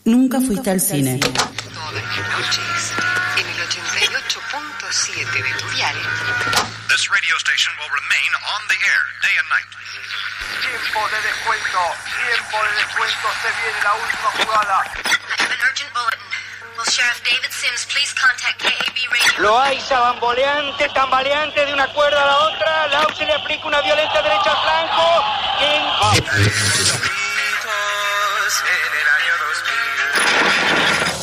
Nunca fuiste al cine. Todas las noches, en el 88.7 de tu dial. This radio station will remain on the air day and night. Tiempo de descuento, se viene la última jugada. I have an urgent bulletin. Will Sheriff David Sims please contact KAB Radio? Loaiza tambaleante de una cuerda a la otra. Lau se le aplica una violenta derecha al flanco.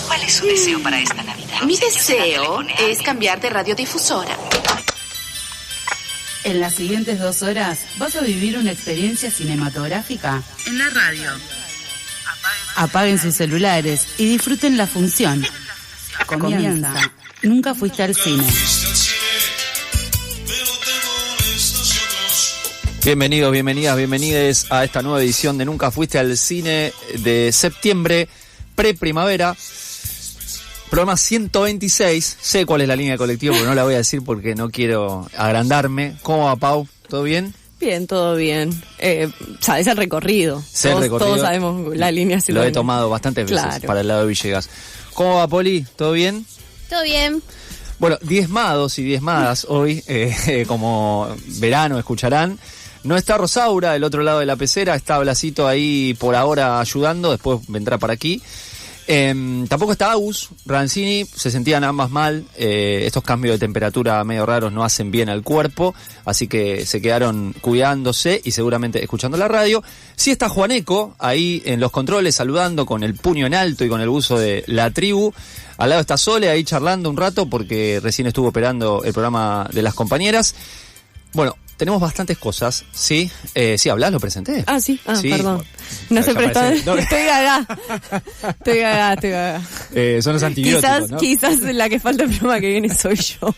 ¿Cuál es su deseo para esta Navidad? Mi deseo es cambiar de radiodifusora. En las siguientes 2 horas vas a vivir una experiencia cinematográfica en la radio. Apaguen sus celulares y disfruten la función. Comienza. Nunca fuiste al cine. Bienvenidos, bienvenides a esta nueva edición de Nunca Fuiste al Cine de septiembre, pre-primavera. Programa 126, sé cuál es la línea de colectivo, pero no la voy a decir porque no quiero agrandarme. ¿Cómo va, Pau? ¿Todo bien? Bien, todo bien. Sabes el recorrido. Todos sabemos la línea. Si lo he tomado bastantes veces para el lado de Villegas. ¿Cómo va, Poli? ¿Todo bien? Todo bien. Bueno, diezmados y diezmadas hoy, como verano escucharán. No está Rosaura del otro lado de la pecera, está Blasito ahí por ahora ayudando, después vendrá para aquí. Tampoco está Agus, Rancini, se sentían ambas mal, estos cambios de temperatura medio raros no hacen bien al cuerpo, así que se quedaron cuidándose y seguramente escuchando la radio. Sí está Juaneco ahí en los controles saludando con el puño en alto y con el buzo de La Tribu. Al lado está Sole ahí charlando un rato porque recién estuvo operando el programa de las compañeras. Bueno, tenemos bastantes cosas, ¿sí? Sí, hablás, lo presenté. Sí, sí, perdón. No se prestó. Estoy gaga. Son los antibióticos, ¿no? Quizás la que falta el programa que viene soy yo.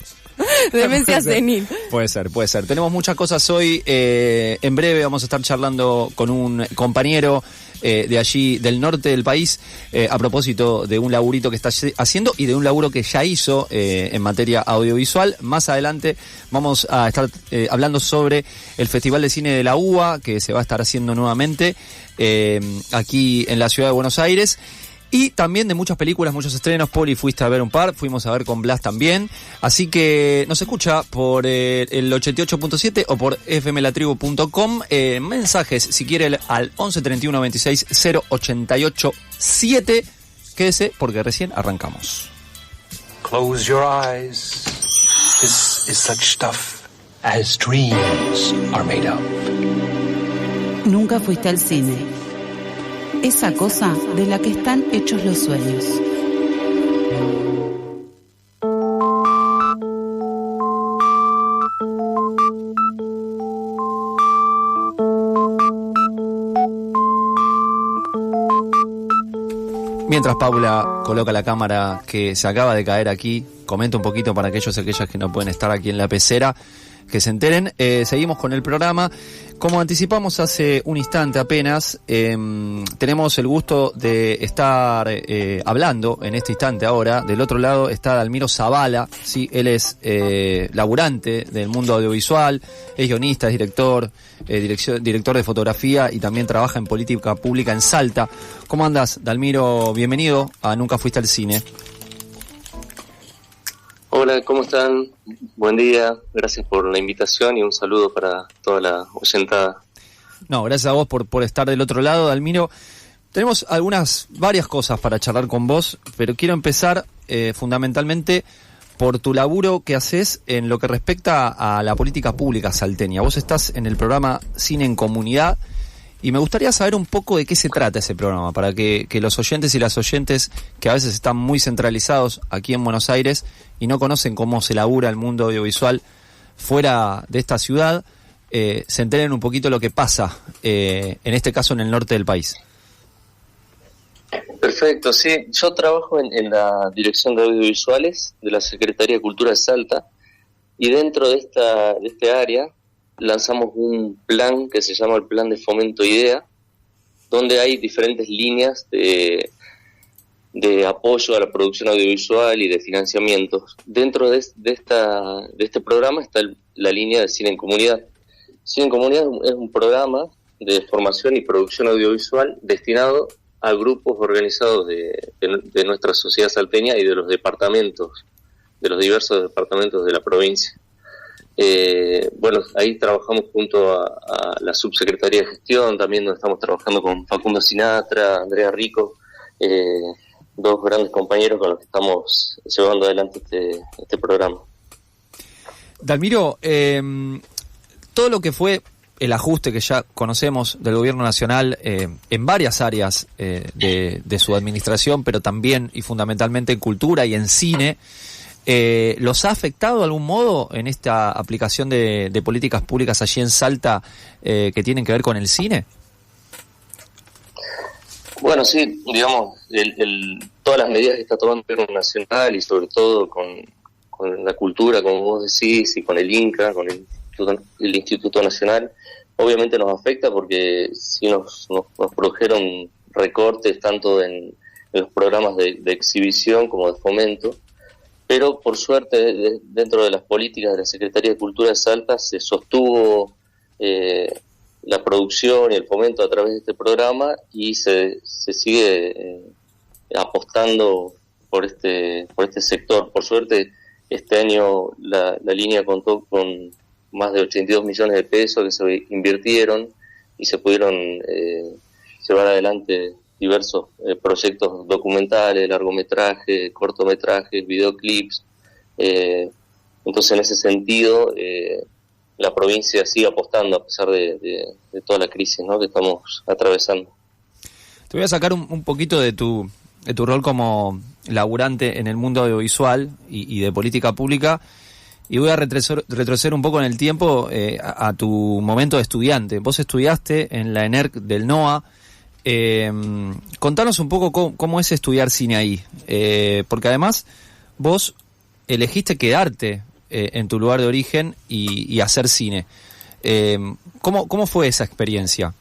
Demencia senil. Puede ser. Tenemos muchas cosas hoy. En breve vamos a estar charlando con un compañero de allí, del norte del país, a propósito de un laburito que está haciendo y de un laburo que ya hizo en materia audiovisual. Más adelante vamos a estar hablando sobre el Festival de Cine de la UBA, que se va a estar haciendo nuevamente aquí en la ciudad de Buenos Aires. Y también de muchas películas, muchos estrenos. Poli, fuiste a ver un par, fuimos a ver con Blas también. Así que nos escucha por el 88.7 o por fmlatribu.com. Mensajes, si quiere, al 11 31 26 088 7. Quédese porque recién arrancamos. Close your eyes. This is such stuff as dreams are made of. Nunca fuiste al cine. Esa cosa de la que están hechos los sueños. Mientras Paula coloca la cámara que se acaba de caer aquí, comenta un poquito para aquellos y aquellas que no pueden estar aquí en la pecera, que se enteren. Seguimos con el programa. Como anticipamos hace un instante apenas, tenemos el gusto de estar hablando en este instante ahora. Del otro lado está Dalmiro Zavala, ¿sí? Él es laburante del mundo audiovisual, es guionista, es director, director de fotografía y también trabaja en política pública en Salta. ¿Cómo andas, Dalmiro? Bienvenido a Nunca Fuiste al Cine. Hola, ¿cómo están? Buen día, gracias por la invitación y un saludo para toda la oyentada. No, gracias a vos por estar del otro lado, Dalmiro. Tenemos varias cosas para charlar con vos, pero quiero empezar fundamentalmente por tu laburo que haces en lo que respecta a la política pública salteña. Vos estás en el programa Cine en Comunidad y me gustaría saber un poco de qué se trata ese programa, para que los oyentes y las oyentes que a veces están muy centralizados aquí en Buenos Aires y no conocen cómo se labura el mundo audiovisual fuera de esta ciudad, se enteren un poquito lo que pasa, en este caso en el norte del país. Perfecto, sí. Yo trabajo en la Dirección de Audiovisuales de la Secretaría de Cultura de Salta y dentro de este área lanzamos un plan que se llama el Plan de Fomento IDEA, donde hay diferentes líneas de apoyo a la producción audiovisual y de financiamientos. Dentro de este programa está la línea de Cine en Comunidad. Cine en Comunidad es un programa de formación y producción audiovisual destinado a grupos organizados de nuestra sociedad salteña y de los departamentos, de los diversos departamentos de la provincia. Bueno, ahí trabajamos junto a la Subsecretaría de Gestión, también donde estamos trabajando con Facundo Sinatra, Andrea Rico, dos grandes compañeros con los que estamos llevando adelante este programa. Dalmiro, todo lo que fue el ajuste que ya conocemos del gobierno nacional en varias áreas de su administración, pero también y fundamentalmente en cultura y en cine, ¿los ha afectado de algún modo en esta aplicación de políticas públicas allí en Salta que tienen que ver con el cine? Bueno, sí, digamos, todas las medidas que está tomando el gobierno nacional y sobre todo con la cultura, como vos decís, y con el INCA, con el Instituto Nacional, obviamente nos afecta porque sí nos produjeron recortes tanto en los programas de exhibición como de fomento, pero por suerte dentro de las políticas de la Secretaría de Cultura de Salta se sostuvo la producción y el fomento a través de este programa y se sigue apostando por este sector. Por suerte este año la línea contó con más de 82 millones de pesos que se invirtieron y se pudieron llevar adelante diversos proyectos documentales, largometrajes, cortometrajes, videoclips. Entonces, en ese sentido, la provincia sigue apostando a pesar de toda la crisis, ¿no?, que estamos atravesando. Te voy a sacar un poquito de tu rol como laburante en el mundo audiovisual y de política pública, y voy a retroceder un poco en el tiempo a tu momento de estudiante. Vos estudiaste en la ENERC del NOA. Contanos un poco cómo es estudiar cine ahí, porque además vos elegiste quedarte en tu lugar de origen y hacer cine. ¿Cómo fue esa experiencia?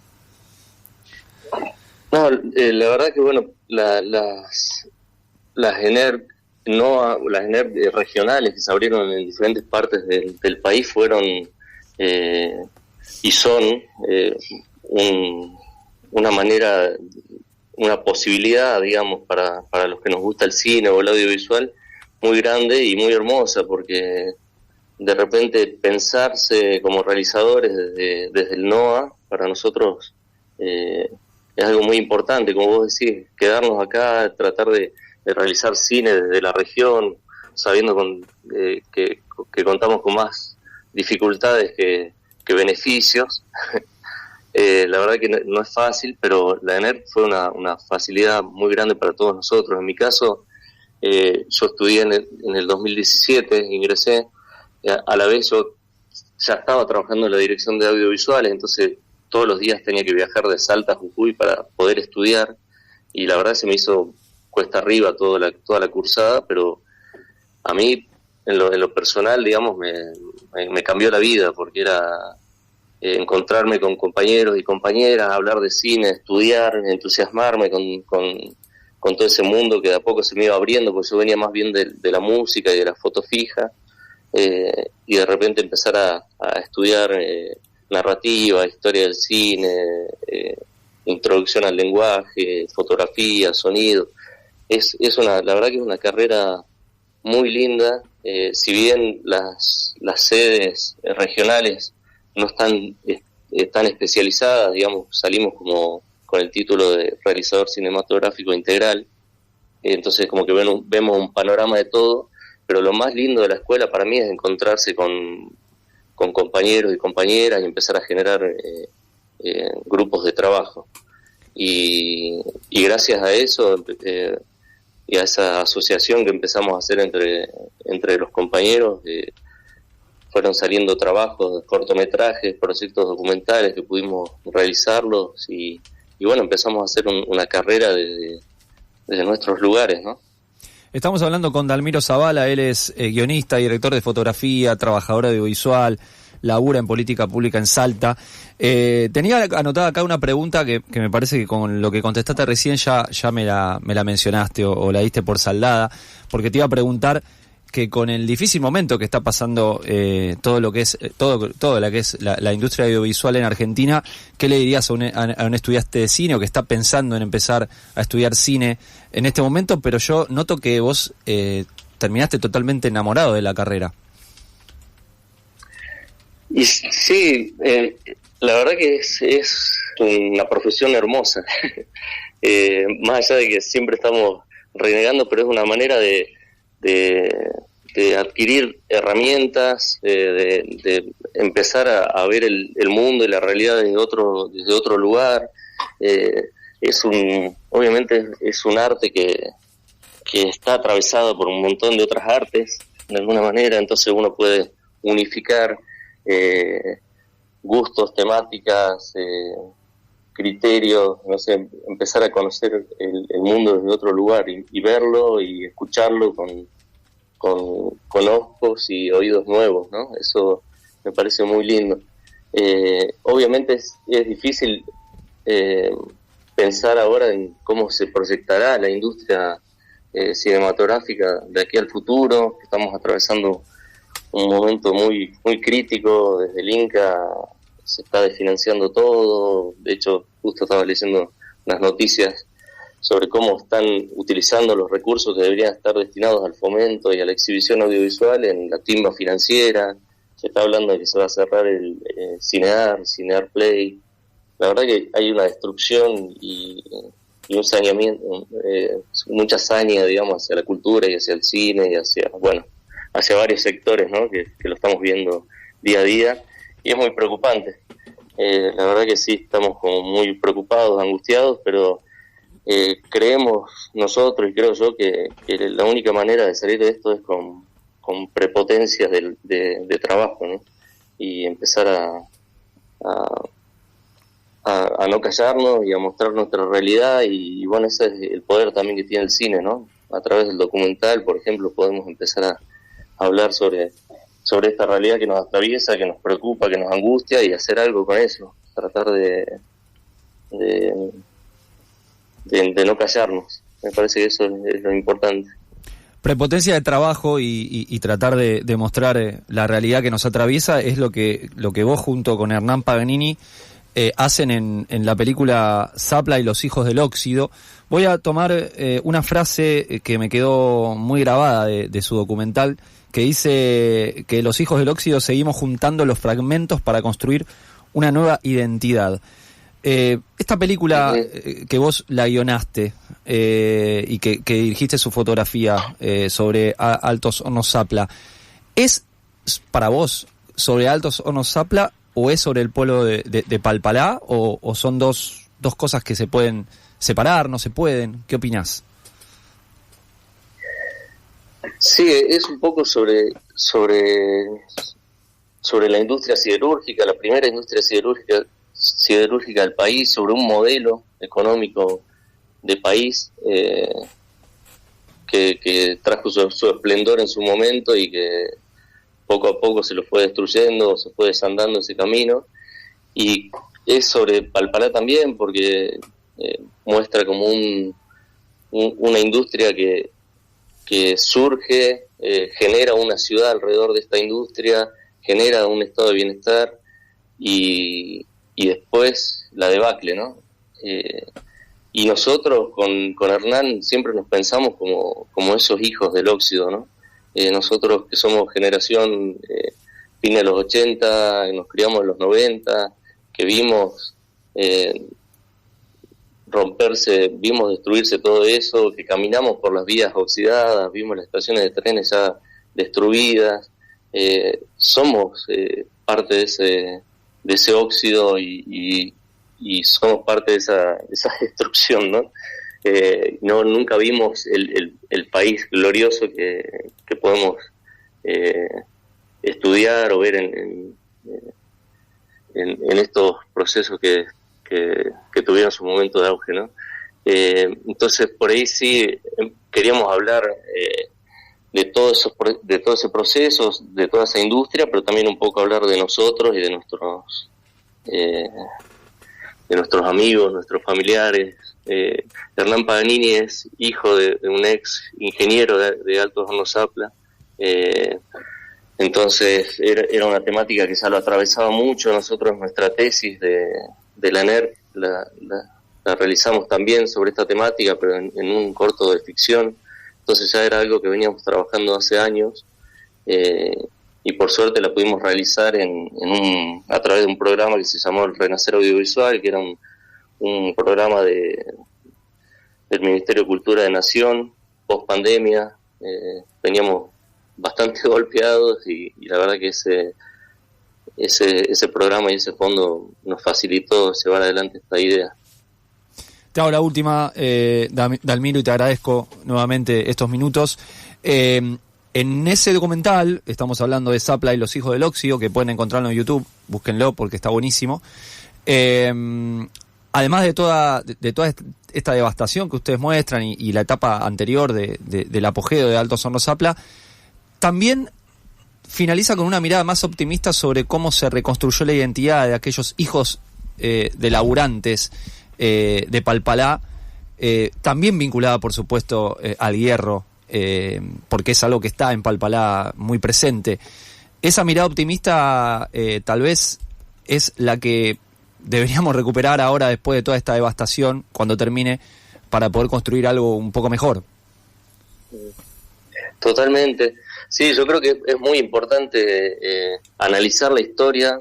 No, la verdad que bueno, las ENERC las ENERC regionales que se abrieron en diferentes partes del país fueron y son una manera, una posibilidad, digamos, para los que nos gusta el cine o el audiovisual, muy grande y muy hermosa, porque de repente pensarse como realizadores desde el NOA, para nosotros es algo muy importante, como vos decís, quedarnos acá, tratar de realizar cine desde la región, sabiendo que contamos con más dificultades que beneficios. La verdad que no es fácil, pero la ENERC fue una facilidad muy grande para todos nosotros. En mi caso, yo estudié en el 2017, ingresé, a la vez yo ya estaba trabajando en la dirección de audiovisuales, entonces todos los días tenía que viajar de Salta a Jujuy para poder estudiar, y la verdad se me hizo cuesta arriba toda la cursada, pero a mí en lo personal, digamos, me cambió la vida, porque era encontrarme con compañeros y compañeras, hablar de cine, estudiar, entusiasmarme con todo ese mundo que de a poco se me iba abriendo, porque yo venía más bien de la música y de la foto fija, y de repente empezar a estudiar narrativa, historia del cine, introducción al lenguaje, fotografía, sonido. La verdad que es una carrera muy linda, si bien las sedes regionales no están tan especializadas, digamos, salimos como con el título de realizador cinematográfico integral, entonces como que vemos un panorama de todo, pero lo más lindo de la escuela para mí es encontrarse con compañeros y compañeras y empezar a generar grupos de trabajo. Y gracias a eso y a esa asociación que empezamos a hacer entre los compañeros, fueron saliendo trabajos, cortometrajes, proyectos documentales que pudimos realizarlos y bueno, empezamos a hacer una carrera desde nuestros lugares, ¿no? Estamos hablando con Dalmiro Zavala, él es guionista, director de fotografía, trabajador audiovisual, labura en política pública en Salta. Tenía anotada acá una pregunta que me parece que con lo que contestaste recién ya me la mencionaste o la diste por saldada, porque te iba a preguntar que con el difícil momento que está pasando todo lo que es todo la que es la industria audiovisual en Argentina, ¿qué le dirías a un estudiante de cine o que está pensando en empezar a estudiar cine en este momento? Pero yo noto que vos terminaste totalmente enamorado de la carrera. Y sí, la verdad que es una profesión hermosa. Más allá de que siempre estamos renegando, pero es una manera de adquirir herramientas, de empezar a ver el mundo y la realidad desde otro lugar. Obviamente es un arte que está atravesado por un montón de otras artes, de alguna manera, entonces uno puede unificar gustos, temáticas, criterios, no sé, empezar a conocer el mundo desde otro lugar y verlo y escucharlo con ojos y oídos nuevos, ¿no? Eso me parece muy lindo. Obviamente es difícil pensar ahora en cómo se proyectará la industria cinematográfica de aquí al futuro. Estamos atravesando un momento muy muy crítico. Desde el Inca se está desfinanciando todo. De hecho, justo estaba leyendo las noticias sobre cómo están utilizando los recursos que deberían estar destinados al fomento y a la exhibición audiovisual en la timba financiera. Se está hablando de que se va a cerrar el Cinear Play. La verdad que hay una destrucción y un saneamiento, mucha saña, digamos, hacia la cultura y hacia el cine y hacia varios sectores, ¿no? Que lo estamos viendo día a día, y es muy preocupante. La verdad que sí, estamos como muy preocupados, angustiados, pero creemos nosotros, y creo yo, que la única manera de salir de esto es con prepotencias de trabajo, ¿no? Y empezar a no callarnos y a mostrar nuestra realidad, y bueno, ese es el poder también que tiene el cine, ¿no? A través del documental, por ejemplo, podemos empezar a hablar sobre esta realidad que nos atraviesa, que nos preocupa, que nos angustia, y hacer algo con eso, tratar de no callarnos. Me parece que eso es lo importante. Prepotencia de trabajo y tratar de mostrar la realidad que nos atraviesa es lo que vos junto con Hernán Paganini hacen en la película Zapla y los hijos del óxido. Voy a tomar una frase que me quedó muy grabada de su documental, que dice que los hijos del óxido seguimos juntando los fragmentos para construir una nueva identidad. Esta película que vos la guionaste y que dirigiste su fotografía sobre Altos Hornos Zapla, ¿es para vos sobre Altos Hornos Zapla o es sobre el pueblo de Palpalá, o son dos cosas que se pueden separar, no se pueden? ¿Qué opinás? Sí, es un poco sobre la industria siderúrgica, la primera industria siderúrgica del país, sobre un modelo económico de país que trajo su esplendor en su momento y que poco a poco se lo fue destruyendo, se fue desandando ese camino. Y es sobre Palpalá también, porque muestra como una industria que surge, genera una ciudad alrededor de esta industria, genera un estado de bienestar y después la debacle, ¿no? Y nosotros con Hernán siempre nos pensamos como esos hijos del óxido, ¿no? Nosotros que somos generación fin de los 80, nos criamos en los 90, que vimos vimos destruirse todo eso, que caminamos por las vías oxidadas, vimos las estaciones de trenes ya destruidas, somos parte de ese óxido y somos parte de esa destrucción, ¿no? Nunca vimos el país glorioso que podemos estudiar o ver en estos procesos que tuvieron su momento de auge, ¿no? Entonces por ahí sí queríamos hablar de todo ese proceso, de toda esa industria, pero también un poco hablar de nosotros y de nuestros amigos, nuestros familiares. Hernán Paganini es hijo de un ex ingeniero de Altos Hornos Zapla, Entonces era una temática que ya lo atravesaba mucho. Nosotros nuestra tesis de la NERC la realizamos también sobre esta temática, pero en un corto de ficción. Entonces ya era algo que veníamos trabajando hace años, y por suerte la pudimos realizar a través de un programa que se llamó el Renacer Audiovisual, que era un programa del Ministerio de Cultura de Nación, post pandemia. Veníamos bastante golpeados y la verdad que ese programa y ese fondo nos facilitó llevar adelante esta idea. Te hago la última, Dalmiro, y te agradezco nuevamente estos minutos. En ese documental, estamos hablando de Zapla y los hijos del óxido, que pueden encontrarlo en YouTube, búsquenlo porque está buenísimo. Además de toda esta devastación que ustedes muestran y la etapa anterior del apogeo de Altos Hornos Zapla, también finaliza con una mirada más optimista sobre cómo se reconstruyó la identidad de aquellos hijos de laburantes de Palpalá, también vinculada por supuesto al hierro, porque es algo que está en Palpalá muy presente. Esa mirada optimista tal vez es la que deberíamos recuperar ahora después de toda esta devastación, cuando termine, para poder construir algo un poco mejor. Totalmente. Sí, yo creo que es muy importante analizar la historia,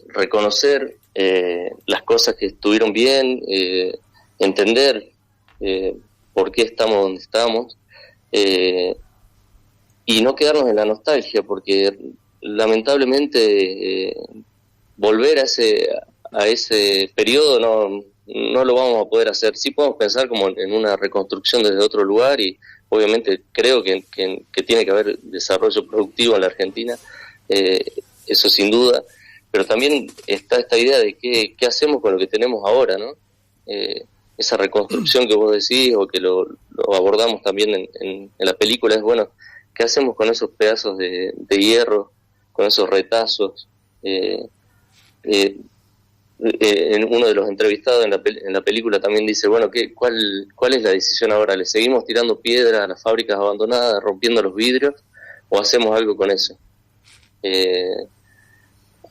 reconocer las cosas que estuvieron bien, entender por qué estamos donde estamos, y no quedarnos en la nostalgia, porque lamentablemente volver a ese periodo no lo vamos a poder hacer. Sí podemos pensar como en una reconstrucción desde otro lugar, y obviamente creo que tiene que haber desarrollo productivo en la Argentina, eso sin duda, pero también está esta idea de qué hacemos con lo que tenemos ahora, ¿no? Esa reconstrucción que vos decís, o que lo abordamos también en la película, es bueno, ¿qué hacemos con esos pedazos de hierro, con esos retazos? Uno de los entrevistados en la película también dice, bueno, ¿cuál es la decisión ahora? ¿Le seguimos tirando piedras a las fábricas abandonadas, rompiendo los vidrios, o hacemos algo con eso?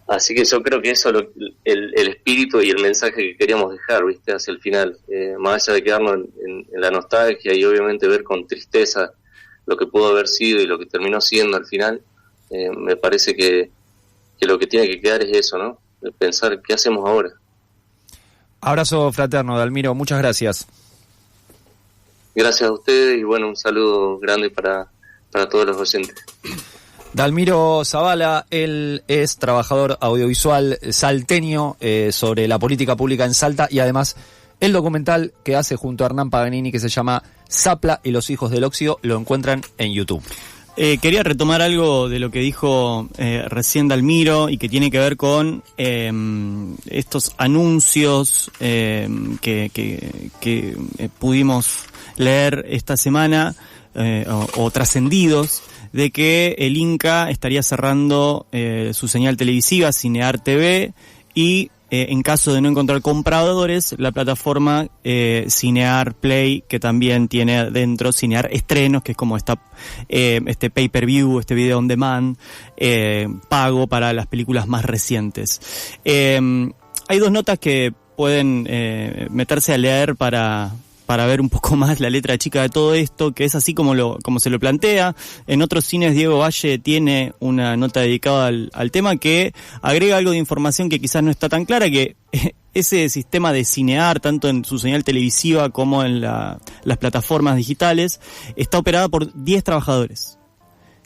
Así que yo creo que eso es el espíritu y el mensaje que queríamos dejar, ¿viste? Hacia el final, más allá de quedarnos en la nostalgia y obviamente ver con tristeza lo que pudo haber sido y lo que terminó siendo al final, me parece que lo que tiene que quedar es eso, ¿no? Pensar qué hacemos ahora. Abrazo fraterno, Dalmiro, muchas gracias. Gracias a ustedes y bueno, un saludo grande para todos los oyentes. Dalmiro Zavala, él es trabajador audiovisual salteño, sobre la política pública en Salta, y además el documental que hace junto a Hernán Paganini, que se llama Zapla y los hijos del óxido, lo encuentran en YouTube. Quería retomar algo de lo que dijo recién Dalmiro, y que tiene que ver con estos anuncios que pudimos leer esta semana, o trascendidos, de que el Inca estaría cerrando su señal televisiva, Cinear TV, y en caso de no encontrar compradores, la plataforma Cinear Play, que también tiene dentro Cinear Estrenos, que es como este pay-per-view, este video on demand, pago para las películas más recientes. Hay dos notas que pueden meterse a leer para ver un poco más la letra chica de todo esto, que es así como se lo plantea. En otros cines Diego Valle tiene una nota dedicada al tema, que agrega algo de información que quizás no está tan clara, que ese sistema de Cinear, tanto en su señal televisiva como en las plataformas digitales, está operada por 10 trabajadores.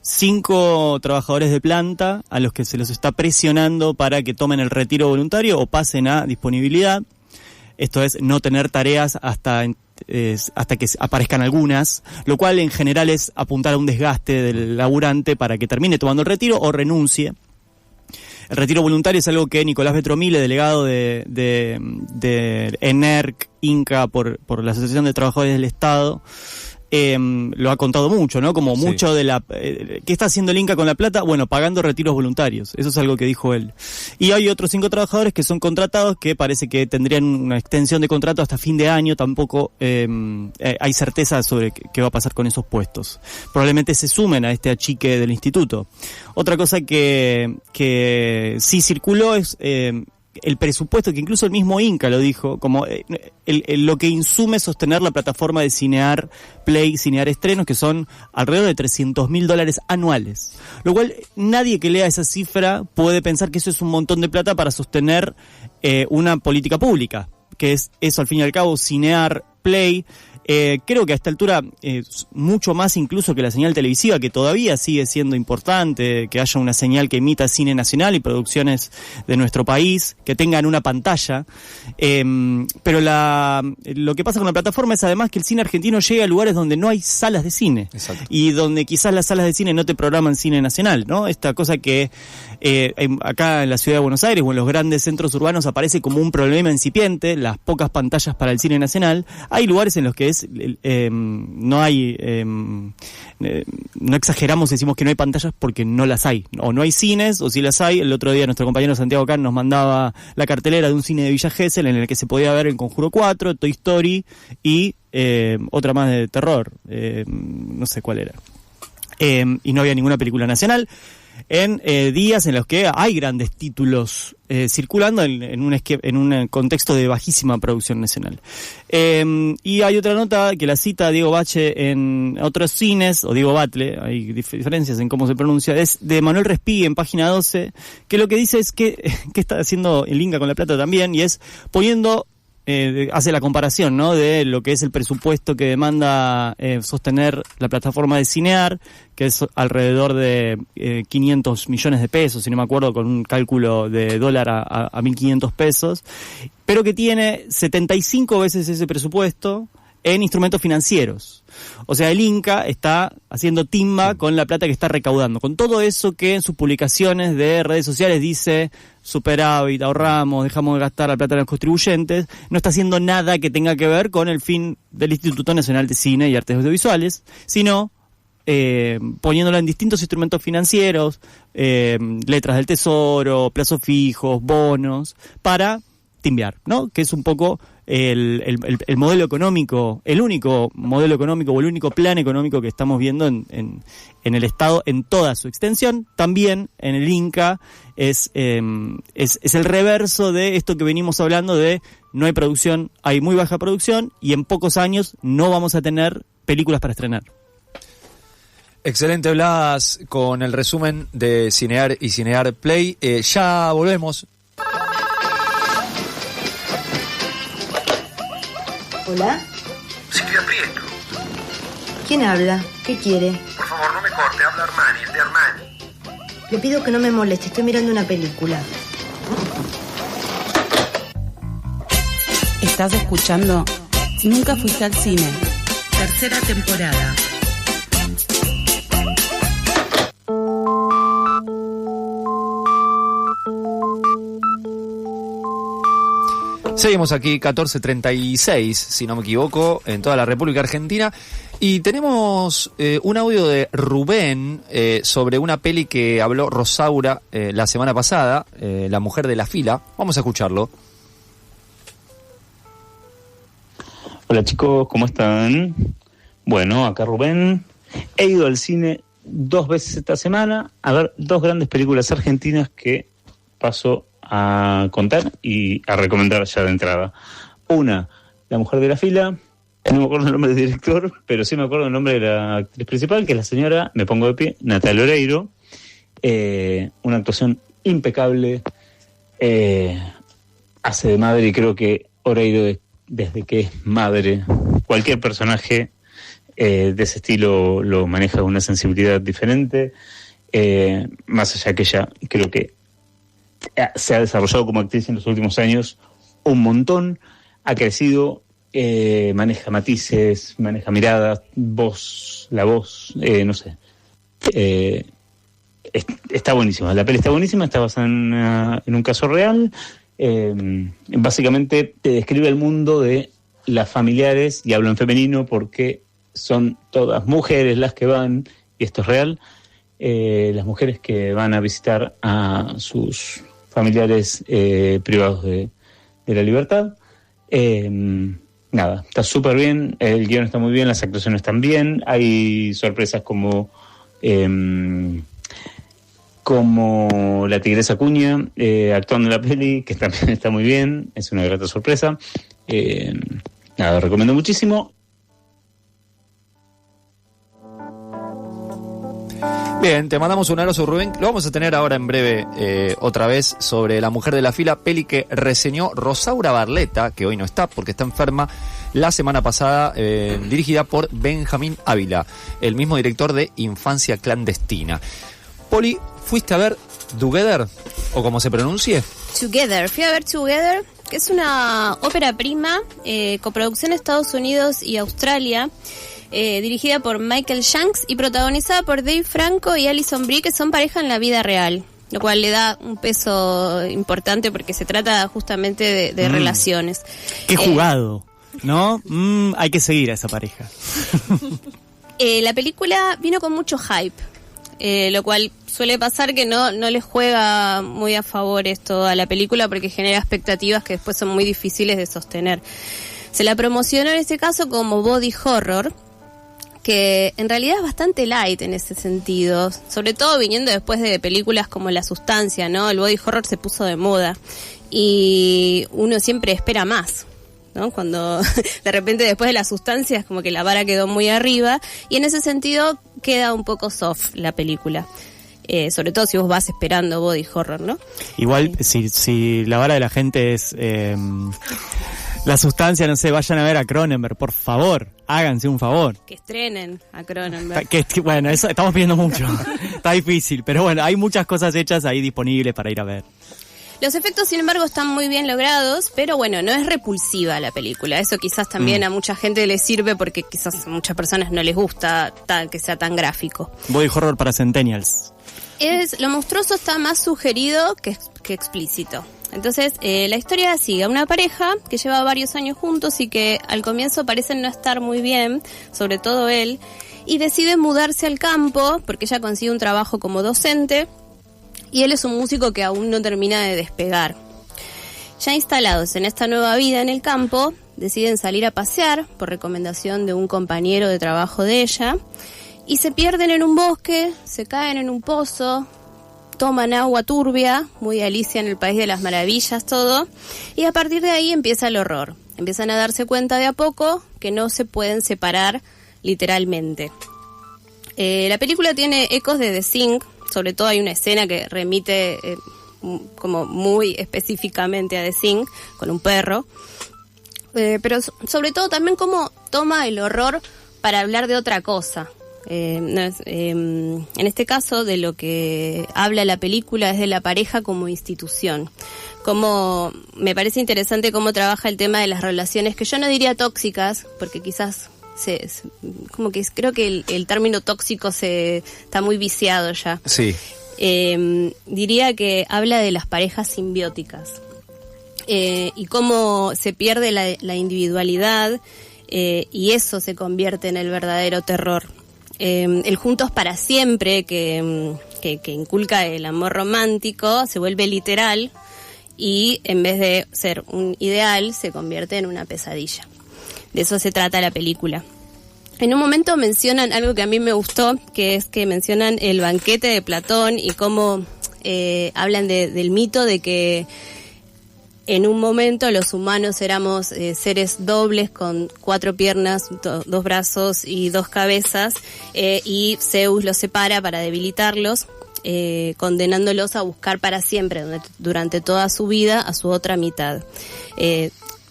5 trabajadores de planta a los que se los está presionando para que tomen el retiro voluntario o pasen a disponibilidad. Esto es, no tener tareas hasta que aparezcan algunas, lo cual en general es apuntar a un desgaste del laburante para que termine tomando el retiro o renuncie. El retiro voluntario es algo que Nicolás Betromile, delegado de ENERC, Inca, por la Asociación de Trabajadores del Estado, lo ha contado mucho, ¿no? Como mucho de la... ¿qué está haciendo el Inca con la plata? Bueno, pagando retiros voluntarios. Eso es algo que dijo él. Y hay otros 5 trabajadores que son contratados, que parece que tendrían una extensión de contrato hasta fin de año. Tampoco hay certeza sobre qué va a pasar con esos puestos. Probablemente se sumen a este achique del instituto. Otra cosa que sí circuló es... el presupuesto, que incluso el mismo Inca lo dijo, como lo que insume sostener la plataforma de Cinear Play, Cinear Estrenos, que son alrededor de $300.000 anuales. Lo cual, nadie que lea esa cifra puede pensar que eso es un montón de plata para sostener una política pública, que es eso al fin y al cabo, Cinear Play. Creo que a esta altura mucho más incluso que la señal televisiva, que todavía sigue siendo importante, que haya una señal que emita cine nacional y producciones de nuestro país, que tengan una pantalla, pero lo que pasa con la plataforma es además que el cine argentino llega a lugares donde no hay salas de cine. Exacto. Y donde quizás las salas de cine no te programan cine nacional, ¿no? Esta cosa que acá en la ciudad de Buenos Aires o en los grandes centros urbanos aparece como un problema incipiente, las pocas pantallas para el cine nacional. Hay lugares en los que no hay, no exageramos, decimos que no hay pantallas porque no las hay, o no hay cines, o si las hay. El otro día nuestro compañero Santiago Can nos mandaba la cartelera de un cine de Villa Gesell en el que se podía ver El Conjuro 4, Toy Story y otra más de terror, no sé cuál era, y no había ninguna película nacional en días en los que hay grandes títulos circulando en un contexto de bajísima producción nacional. Y hay otra nota que la cita Diego Bache en otros cines, o Diego Batle, hay diferencias en cómo se pronuncia, es de Manuel Respighi en página 12, que lo que dice es que está haciendo el Inca con la plata también, y es poniendo... hace la comparación, ¿no?, de lo que es el presupuesto que demanda sostener la plataforma de Cinear, que es alrededor de 500 millones de pesos, si no me acuerdo, con un cálculo de dólar a 1.500 pesos, pero que tiene 75 veces ese presupuesto en instrumentos financieros. O sea, el Inca está haciendo timba con la plata que está recaudando, con todo eso que en sus publicaciones de redes sociales dice superávit, ahorramos, dejamos de gastar la plata de los contribuyentes. No está haciendo nada que tenga que ver con el fin del Instituto Nacional de Cine y Artes Audiovisuales, sino poniéndola en distintos instrumentos financieros, letras del tesoro, plazos fijos, bonos, para timbear, ¿no? Que es un poco el modelo económico, el único modelo económico o el único plan económico que estamos viendo en el Estado en toda su extensión. También en el Inca es el reverso de esto que venimos hablando de no hay producción, hay muy baja producción y en pocos años no vamos a tener películas para estrenar. Excelente, Blas, con el resumen de Cinear y Cinear Play. Ya volvemos. ¿Hola? Silvia Prieto. ¿Quién habla? ¿Qué quiere? Por favor, no me corte, habla Armani, el de Armani. Le pido que no me moleste, estoy mirando una película. Estás escuchando Nunca fuiste al cine, tercera temporada. Seguimos aquí, 14:36, si no me equivoco, en toda la República Argentina. Y tenemos un audio de Rubén sobre una peli que habló Rosaura la semana pasada, La mujer de la fila. Vamos a escucharlo. Hola chicos, ¿cómo están? Bueno, acá Rubén. He ido al cine 2 veces esta semana a ver 2 grandes películas argentinas que paso a contar y a recomendar ya de entrada. Una, La mujer de la fila. No me acuerdo el nombre del director, pero sí me acuerdo el nombre de la actriz principal, que es la señora, me pongo de pie, Natalia Oreiro. Una actuación impecable. Hace de madre y creo que Oreiro, desde que es madre, cualquier personaje de ese estilo lo maneja con una sensibilidad diferente. Más allá que ella, creo que se ha desarrollado como actriz en los últimos años un montón, ha crecido, maneja matices, maneja miradas, la voz, no sé. Está buenísima, la peli está buenísima, está basada en un caso real. Básicamente te describe el mundo de las familiares, y hablo en femenino porque son todas mujeres las que van, y esto es real, las mujeres que van a visitar a sus familiares privados de la libertad. Nada, está súper bien, el guión está muy bien, las actuaciones están bien, hay sorpresas como la Tigresa Acuña actuando en la peli, que también está muy bien, es una grata sorpresa. Nada, recomiendo muchísimo. Bien, te mandamos un abrazo, Rubén. Lo vamos a tener ahora en breve otra vez sobre La Mujer de la Fila, peli que reseñó Rosaura Barletta, que hoy no está porque está enferma, la semana pasada, dirigida por Benjamín Ávila, el mismo director de Infancia Clandestina. Poli, ¿fuiste a ver Together, o como se pronuncie? Together, fui a ver Together, que es una ópera prima, coproducción de Estados Unidos y Australia, dirigida por Michael Shanks y protagonizada por Dave Franco y Alison Brie, que son pareja en la vida real, lo cual le da un peso importante porque se trata justamente de relaciones. ¡Qué jugado! ¿No? Hay que seguir a esa pareja. La película vino con mucho hype, lo cual suele pasar que no les juega muy a favor esto a la película porque genera expectativas que después son muy difíciles de sostener. Se la promocionó en este caso como body horror, que en realidad es bastante light en ese sentido, sobre todo viniendo después de películas como La Sustancia, ¿no? El body horror se puso de moda y uno siempre espera más, ¿no? Cuando de repente después de La Sustancia es como que la vara quedó muy arriba y en ese sentido queda un poco soft la película. Sobre todo si vos vas esperando body horror, ¿no? Igual, si la vara de la gente es La Sustancia, no sé, vayan a ver a Cronenberg, por favor, háganse un favor. Que estrenen a Cronenberg. Bueno, eso estamos pidiendo mucho, está difícil, pero bueno, hay muchas cosas hechas ahí disponibles para ir a ver. Los efectos, sin embargo, están muy bien logrados, pero bueno, no es repulsiva la película. Eso quizás también a mucha gente le sirve porque quizás a muchas personas no les gusta que sea tan gráfico. Body horror para centennials. Lo monstruoso está más sugerido que explícito. Entonces, la historia sigue a una pareja que lleva varios años juntos y que al comienzo parecen no estar muy bien, sobre todo él, y decide mudarse al campo porque ella consigue un trabajo como docente y él es un músico que aún no termina de despegar. Ya instalados en esta nueva vida en el campo, deciden salir a pasear por recomendación de un compañero de trabajo de ella y se pierden en un bosque, se caen en un pozo, toman agua turbia, muy Alicia en el País de las Maravillas, todo, y a partir de ahí empieza el horror. Empiezan a darse cuenta de a poco que no se pueden separar literalmente. La película tiene ecos de The Thing, sobre todo hay una escena que remite como muy específicamente a The Thing, con un perro, pero sobre todo también cómo toma el horror para hablar de otra cosa. En este caso de lo que habla la película es de la pareja como institución. Como me parece interesante cómo trabaja el tema de las relaciones, que yo no diría tóxicas, porque quizás como que creo que el término tóxico está muy viciado ya. Sí. Diría que habla de las parejas simbióticas y cómo se pierde la individualidad y eso se convierte en el verdadero terror. El juntos para siempre que inculca el amor romántico se vuelve literal y en vez de ser un ideal se convierte en una pesadilla. De eso se trata la película. En un momento mencionan algo que a mí me gustó, que es que mencionan el banquete de Platón y cómo hablan del mito de que en un momento los humanos éramos seres dobles con 4 piernas, 2 brazos y 2 cabezas, y Zeus los separa para debilitarlos, condenándolos a buscar para siempre, durante toda su vida, a su otra mitad.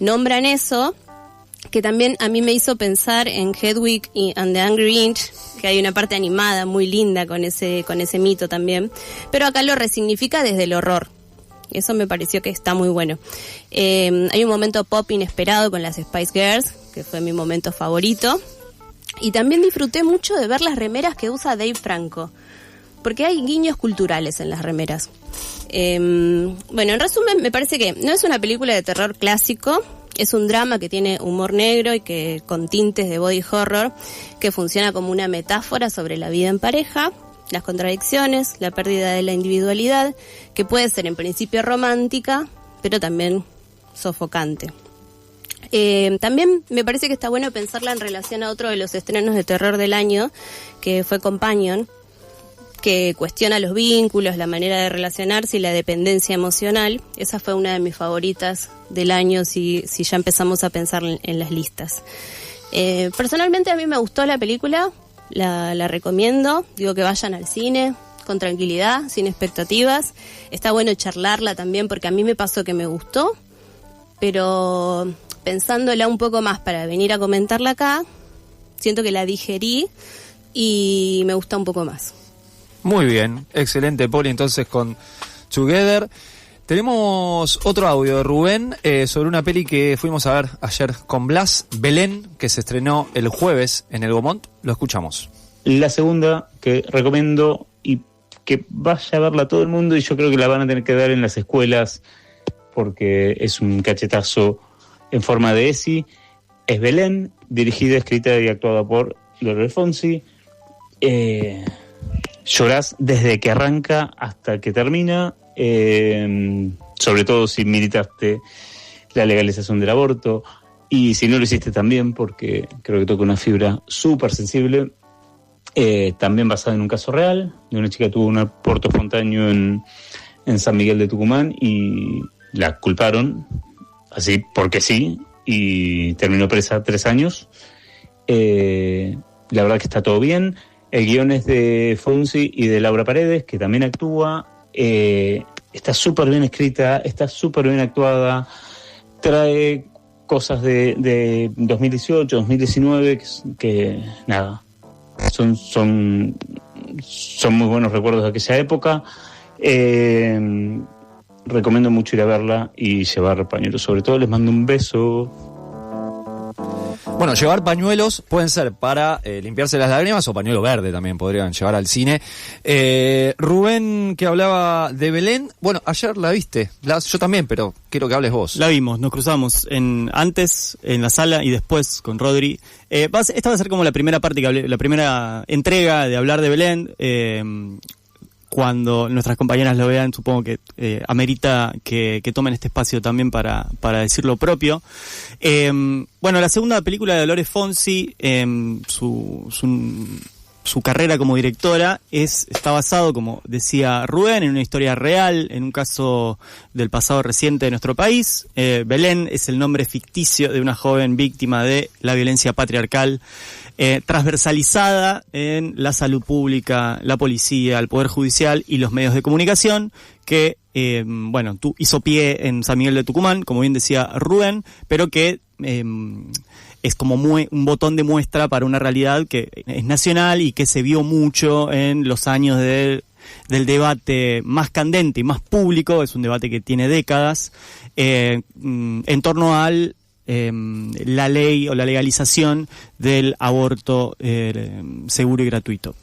Nombran eso, que también a mí me hizo pensar en Hedwig and the Angry Inch, que hay una parte animada muy linda con ese mito también, pero acá lo resignifica desde el horror. Eso me pareció que está muy bueno. Hay un momento pop inesperado con las Spice Girls, que fue mi momento favorito. Y también disfruté mucho de ver las remeras que usa Dave Franco, porque hay guiños culturales en las remeras. Bueno, en resumen, me parece que no es una película de terror clásico, Es un drama que tiene humor negro y que con tintes de body horror, que funciona como una metáfora sobre la vida en pareja, las contradicciones, la pérdida de la individualidad, que puede ser en principio romántica, pero también sofocante. También me parece que está bueno pensarla en relación a otro de los estrenos de terror del año, que fue Companion, que cuestiona los vínculos, la manera de relacionarse y la dependencia emocional. Esa fue una de mis favoritas del año, si ya empezamos a pensar en las listas. Personalmente a mí me gustó la película, la recomiendo, digo que vayan al cine con tranquilidad, sin expectativas. Está bueno charlarla también, porque a mí me pasó que me gustó, pero pensándola un poco más para venir a comentarla acá, siento que la digerí y me gusta un poco más. Muy bien, excelente, Poli, entonces con Together. Tenemos otro audio de Rubén sobre una peli que fuimos a ver ayer con Blas, Belén, que se estrenó el jueves en el Gaumont. Lo escuchamos. La segunda que recomiendo y que vaya a verla todo el mundo, y yo creo que la van a tener que dar en las escuelas porque es un cachetazo en forma de ESI, es Belén, dirigida, escrita y actuada por Lore Fonsi. Llorás desde que arranca hasta que termina, sobre todo si militaste la legalización del aborto, y si no lo hiciste también, porque creo que toca una fibra súper sensible. También basada en un caso real, de una chica que tuvo un aborto espontáneo en San Miguel de Tucumán y la culparon, así porque sí, y terminó presa 3 años. La verdad que está todo bien. El guión es de Fonsi y de Laura Paredes, que también actúa. Está súper bien escrita, está súper bien actuada. Trae cosas de 2018, 2019, que nada, son muy buenos recuerdos de aquella época. Recomiendo mucho ir a verla y llevar pañuelos. Sobre todo les mando un beso. Bueno, llevar pañuelos pueden ser para limpiarse las lágrimas, o pañuelo verde también podrían llevar al cine. Rubén, que hablaba de Belén, bueno, ayer la viste, Blas, yo también, pero quiero que hables vos. La vimos, nos cruzamos antes en la sala y después con Rodri. Esta va a ser como la primera parte, la primera entrega de hablar de Belén. Cuando nuestras compañeras lo vean, supongo que amerita que tomen este espacio también para decir lo propio. Bueno, la segunda película de Lore Fonsi, su carrera como directora está basado, como decía Rubén, en una historia real, en un caso del pasado reciente de nuestro país. Belén es el nombre ficticio de una joven víctima de la violencia patriarcal, transversalizada en la salud pública, la policía, el Poder Judicial y los medios de comunicación, que hizo pie en San Miguel de Tucumán, como bien decía Rubén, pero que es como un botón de muestra para una realidad que es nacional y que se vio mucho en los años del debate más candente y más público. Es un debate que tiene décadas en torno al la ley o la legalización del aborto seguro y gratuito.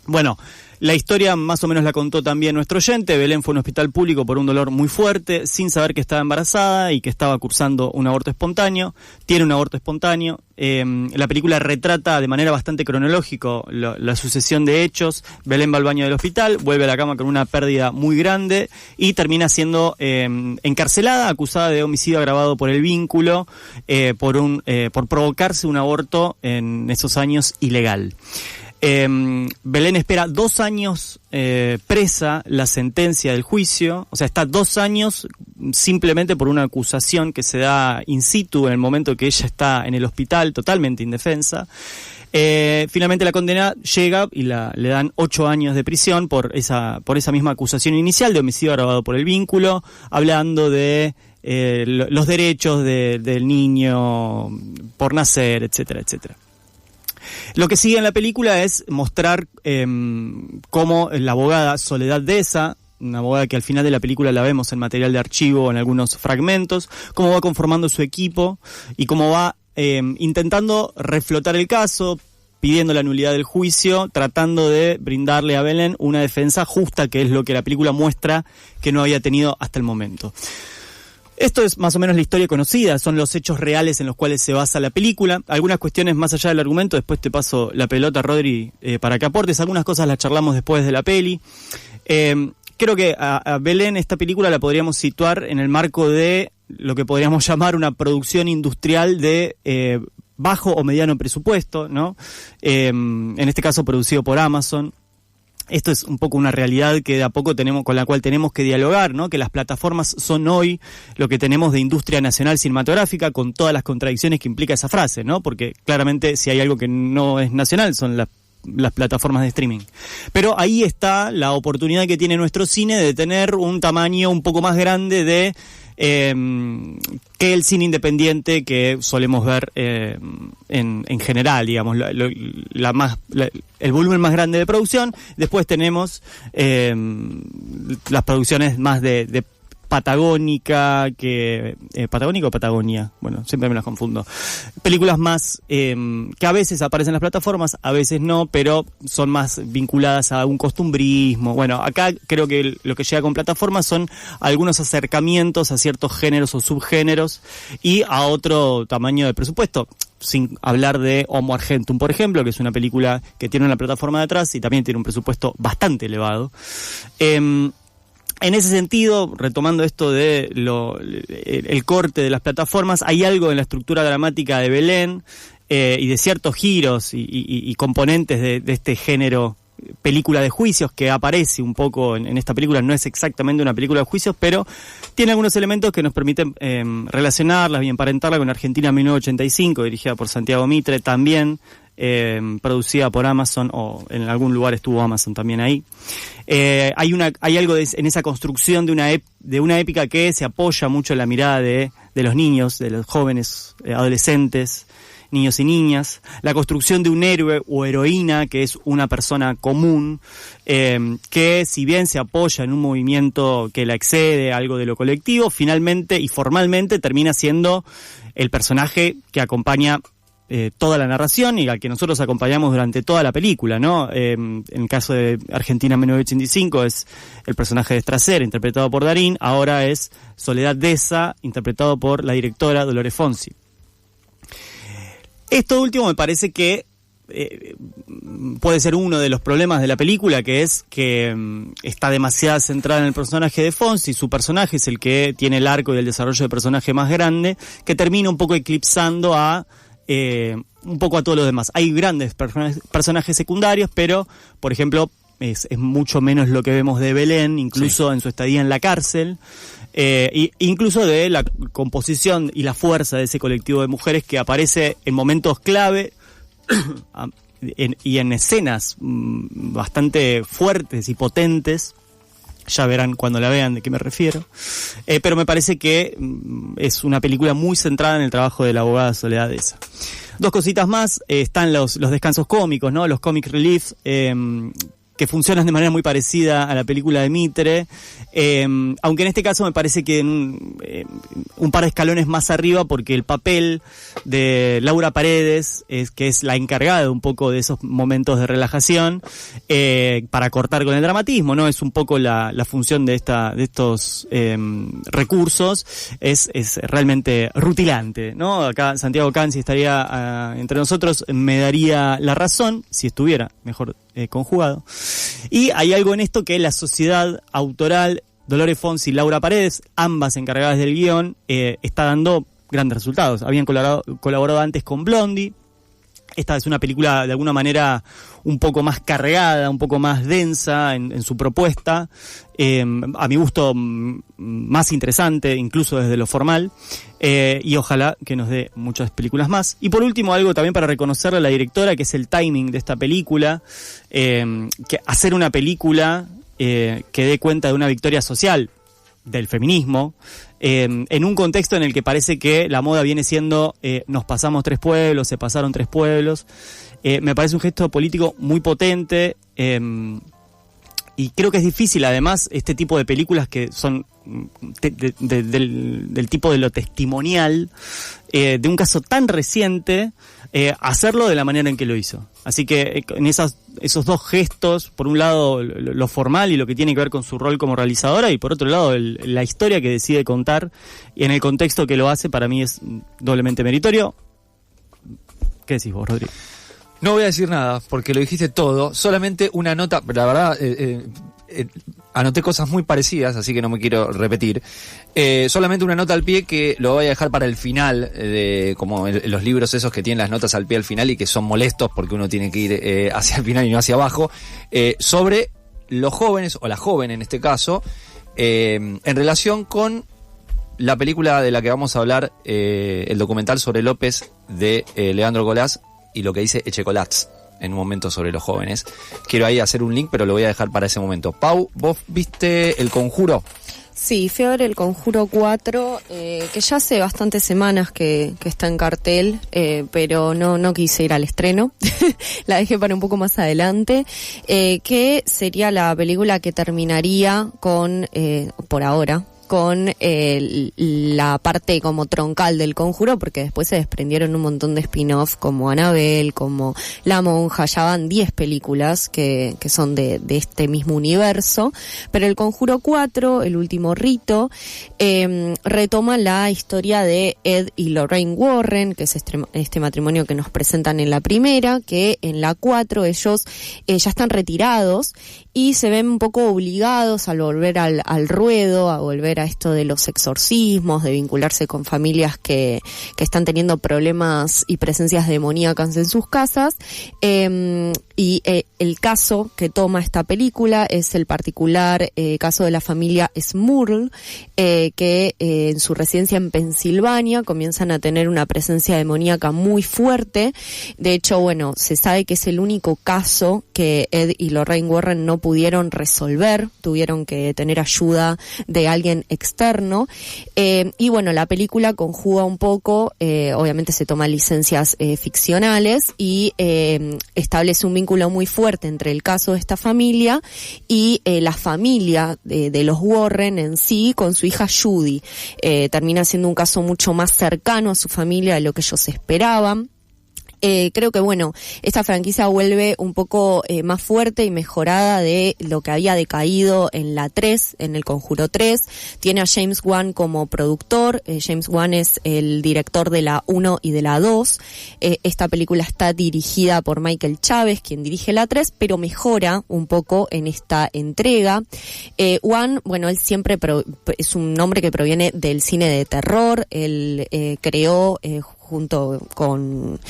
Bueno, la historia más o menos la contó también nuestro oyente. Belén fue a un hospital público por un dolor muy fuerte, sin saber que estaba embarazada y que estaba cursando un aborto espontáneo. Tiene un aborto espontáneo. La película retrata de manera bastante cronológica la sucesión de hechos. Belén va al baño del hospital, vuelve a la cama con una pérdida muy grande y termina siendo encarcelada, acusada de homicidio agravado por el vínculo, por provocarse un aborto en esos años ilegal. Belén espera 2 años presa la sentencia del juicio, o sea, está 2 años simplemente por una acusación que se da in situ en el momento que ella está en el hospital, totalmente indefensa. Finalmente la condena llega y le dan 8 años de prisión por esa misma acusación inicial de homicidio agravado por el vínculo, hablando de los derechos del niño por nacer, etcétera, etcétera. Lo que sigue en la película es mostrar cómo la abogada Soledad Deza, una abogada que al final de la película la vemos en material de archivo, en algunos fragmentos, cómo va conformando su equipo y cómo va intentando reflotar el caso, pidiendo la nulidad del juicio, tratando de brindarle a Belén una defensa justa, que es lo que la película muestra que no había tenido hasta el momento. Esto es más o menos la historia conocida, son los hechos reales en los cuales se basa la película. Algunas cuestiones más allá del argumento, después te paso la pelota, Rodri, para que aportes. Algunas cosas las charlamos después de la peli. Creo que a Belén esta película la podríamos situar en el marco de lo que podríamos llamar una producción industrial de bajo o mediano presupuesto, ¿no? En este caso producido por Amazon. Esto es un poco una realidad que de a poco con la cual tenemos que dialogar, ¿no? Que las plataformas son hoy lo que tenemos de industria nacional cinematográfica, con todas las contradicciones que implica esa frase, ¿no? Porque claramente si hay algo que no es nacional son las plataformas de streaming. Pero ahí está la oportunidad que tiene nuestro cine de tener un tamaño un poco más grande de que el cine independiente que solemos ver en general, digamos, el volumen más grande de producción. Después tenemos las producciones más de patagónica, ¿patagónica o Patagonia? Bueno, siempre me las confundo. Películas más que a veces aparecen en las plataformas, a veces no, pero son más vinculadas a un costumbrismo. Bueno, acá creo que lo que llega con plataformas son algunos acercamientos a ciertos géneros o subgéneros y a otro tamaño de presupuesto. Sin hablar de Homo Argentum, por ejemplo, que es una película que tiene una plataforma detrás y también tiene un presupuesto bastante elevado. En ese sentido, retomando esto de el corte de las plataformas, hay algo en la estructura dramática de Belén y de ciertos giros y componentes de este género película de juicios que aparece un poco en esta película. No es exactamente una película de juicios, pero tiene algunos elementos que nos permiten relacionarla y emparentarla con Argentina 1985, dirigida por Santiago Mitre, también producida por Amazon, o en algún lugar estuvo Amazon también ahí. Hay algo en esa construcción de una épica que se apoya mucho en la mirada de los niños, de los jóvenes, adolescentes, niños y niñas, la construcción de un héroe o heroína que es una persona común, que si bien se apoya en un movimiento que la excede, algo de lo colectivo, finalmente y formalmente termina siendo el personaje que acompaña toda la narración y al que nosotros acompañamos durante toda la película, ¿no? En el caso de Argentina 1985 es el personaje de Straser, interpretado por Darín. Ahora es Soledad Deza, interpretado por la directora Dolores Fonsi. Esto último me parece que puede ser uno de los problemas de la película, que es que está demasiado centrada en el personaje de Fonsi. Su personaje es el que tiene el arco y el desarrollo de personaje más grande, que termina un poco eclipsando un poco a todos los demás. Hay grandes personajes secundarios, pero, por ejemplo, es mucho menos lo que vemos de Belén, incluso en su estadía en la cárcel, incluso de la composición y la fuerza de ese colectivo de mujeres que aparece en momentos clave y en escenas bastante fuertes y potentes. Ya verán cuando la vean de qué me refiero. Pero me parece que es una película muy centrada en el trabajo de la abogada Soledad Deza. Dos cositas más. Están los descansos cómicos, ¿no? Los comic relief, que funcionan de manera muy parecida a la película de Mitre, aunque en este caso me parece que un par de escalones más arriba, porque el papel de Laura Paredes, que es la encargada un poco de esos momentos de relajación, para cortar con el dramatismo, ¿no? Es un poco la función de estos recursos, es realmente rutilante, ¿no? Acá Santiago Canzi estaría entre nosotros, me daría la razón, si estuviera mejor conjugado. Y hay algo en esto que la sociedad autoral, Dolores Fonsi y Laura Paredes, ambas encargadas del guión, está dando grandes resultados. Habían colaborado antes con Blondie. Esta es una película de alguna manera un poco más cargada, un poco más densa en su propuesta, a mi gusto más interesante, incluso desde lo formal, y ojalá que nos dé muchas películas más. Y por último, algo también para reconocerle a la directora, que es el timing de esta película, que hacer una película que dé cuenta de una victoria social del feminismo, en un contexto en el que parece que la moda viene siendo nos pasamos 3 pueblos, se pasaron 3 pueblos. Me parece un gesto político muy potente, y creo que es difícil, además, este tipo de películas que son del tipo de lo testimonial, de un caso tan reciente, hacerlo de la manera en que lo hizo. Así que en esos dos gestos, por un lado lo formal y lo que tiene que ver con su rol como realizadora, y por otro lado la historia que decide contar y en el contexto que lo hace, para mí es doblemente meritorio. ¿Qué decís vos, Rodrigo? No voy a decir nada, porque lo dijiste todo. Solamente una nota, la verdad, anoté cosas muy parecidas, así que no me quiero repetir. Solamente una nota al pie que lo voy a dejar para el final, como los libros esos que tienen las notas al pie al final y que son molestos porque uno tiene que ir hacia el final y no hacia abajo, sobre los jóvenes, o la joven en este caso, en relación con la película de la que vamos a hablar, el documental sobre López de Leandro Golás, y lo que dice Echecolats en un momento sobre los jóvenes. Quiero ahí hacer un link, pero lo voy a dejar para ese momento. Pau, ¿vos viste El Conjuro? Sí, fui a ver El Conjuro 4, que ya hace bastantes semanas que está en cartel, pero no quise ir al estreno. La dejé para un poco más adelante, que sería la película que terminaría con, por ahora, con la parte como troncal del Conjuro, porque después se desprendieron un montón de spin-off como Annabelle, como La Monja, ya van 10 películas que son de este mismo universo, pero El Conjuro 4, El Último Rito, retoma la historia de Ed y Lorraine Warren, que es este matrimonio que nos presentan en la primera, que en la 4 ellos ya están retirados y se ven un poco obligados al volver al ruedo, a volver a esto de los exorcismos, de vincularse con familias que están teniendo problemas y presencias demoníacas en sus casas. Y el caso que toma esta película es el particular caso de la familia Smurl, que en su residencia en Pensilvania comienzan a tener una presencia demoníaca muy fuerte. De hecho, bueno, se sabe que es el único caso que Ed y Lorraine Warren no pudieron resolver, tuvieron que tener ayuda de alguien externo, y bueno, la película conjuga un poco, obviamente se toman licencias ficcionales y establece un vínculo muy fuerte entre el caso de esta familia y la familia de los Warren en sí con su hija Judy. Termina siendo un caso mucho más cercano a su familia de lo que ellos esperaban. Creo que bueno, esta franquicia vuelve un poco más fuerte y mejorada de lo que había decaído en la 3, en El Conjuro 3. Tiene a James Wan como productor. James Wan es el director de la 1 y de la 2. Esta película está dirigida por Michael Chávez, quien dirige la 3, pero mejora un poco en esta entrega. Wan, bueno, él siempre es un nombre que proviene del cine de terror. Él creó junto con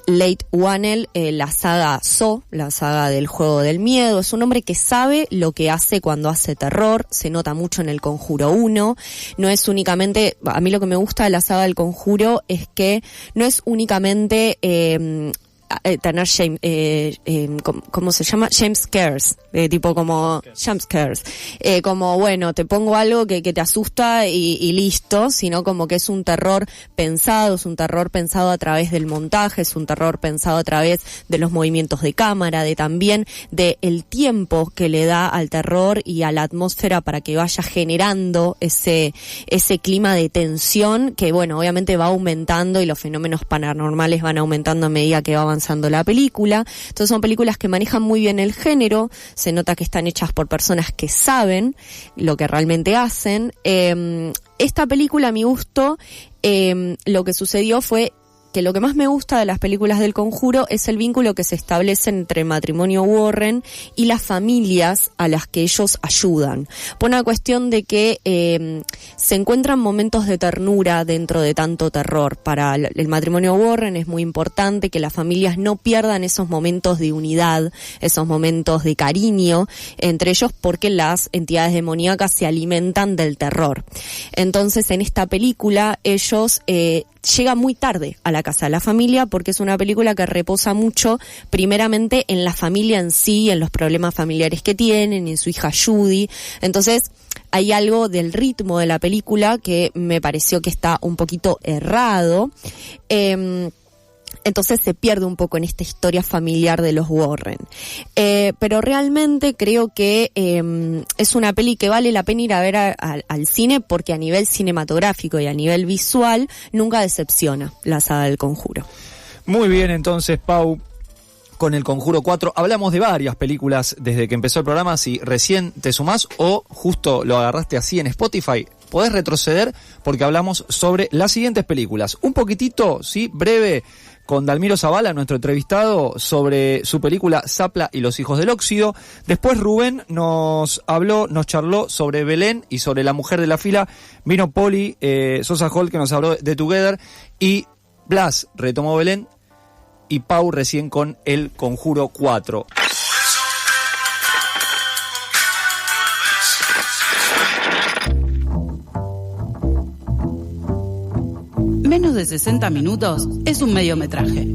Leigh Whannell, la saga Saw, la saga del juego del miedo. Es un hombre que sabe lo que hace cuando hace terror, se nota mucho en El Conjuro 1. No es únicamente, a mí lo que me gusta de la saga del Conjuro es que no es únicamente tener ¿cómo se llama? Jumpscares, tipo como jumpscares, como bueno, te pongo algo que te asusta y listo, sino como que es un terror pensado, es un terror pensado a través del montaje, es un terror pensado a través de los movimientos de cámara, de también de el tiempo que le da al terror y a la atmósfera para que vaya generando ese clima de tensión que bueno, obviamente va aumentando y los fenómenos paranormales van aumentando a medida que va avanzando la película. Entonces son películas que manejan muy bien el género, se nota que están hechas por personas que saben lo que realmente hacen. Esta película, a mi gusto, lo que sucedió fue que lo que más me gusta de las películas del Conjuro es el vínculo que se establece entre el matrimonio Warren y las familias a las que ellos ayudan. Por una cuestión de que se encuentran momentos de ternura dentro de tanto terror. Para el matrimonio Warren es muy importante que las familias no pierdan esos momentos de unidad, esos momentos de cariño entre ellos, porque las entidades demoníacas se alimentan del terror. Entonces, en esta película ellos llega muy tarde a la casa de la familia porque es una película que reposa mucho primeramente en la familia en sí, en los problemas familiares que tienen, en su hija Judy. Entonces hay algo del ritmo de la película que me pareció que está un poquito errado. Entonces se pierde un poco en esta historia familiar de los Warren. Pero realmente creo que es una peli que vale la pena ir a ver al cine, porque a nivel cinematográfico y a nivel visual nunca decepciona la saga del Conjuro. Muy bien, entonces, Pau, con El Conjuro 4 hablamos de varias películas desde que empezó el programa. Si recién te sumás o justo lo agarraste así en Spotify, podés retroceder porque hablamos sobre las siguientes películas. Un poquitito, sí, breve, con Dalmiro Zavala, nuestro entrevistado, sobre su película Zapla y los hijos del óxido. Después Rubén nos charló sobre Belén y sobre La mujer de la fila. Vino Poli Sosa Hall, que nos habló de Together, y Blas retomó Belén, y Pau recién con El Conjuro 4. Menos de 60 minutos es un mediometraje.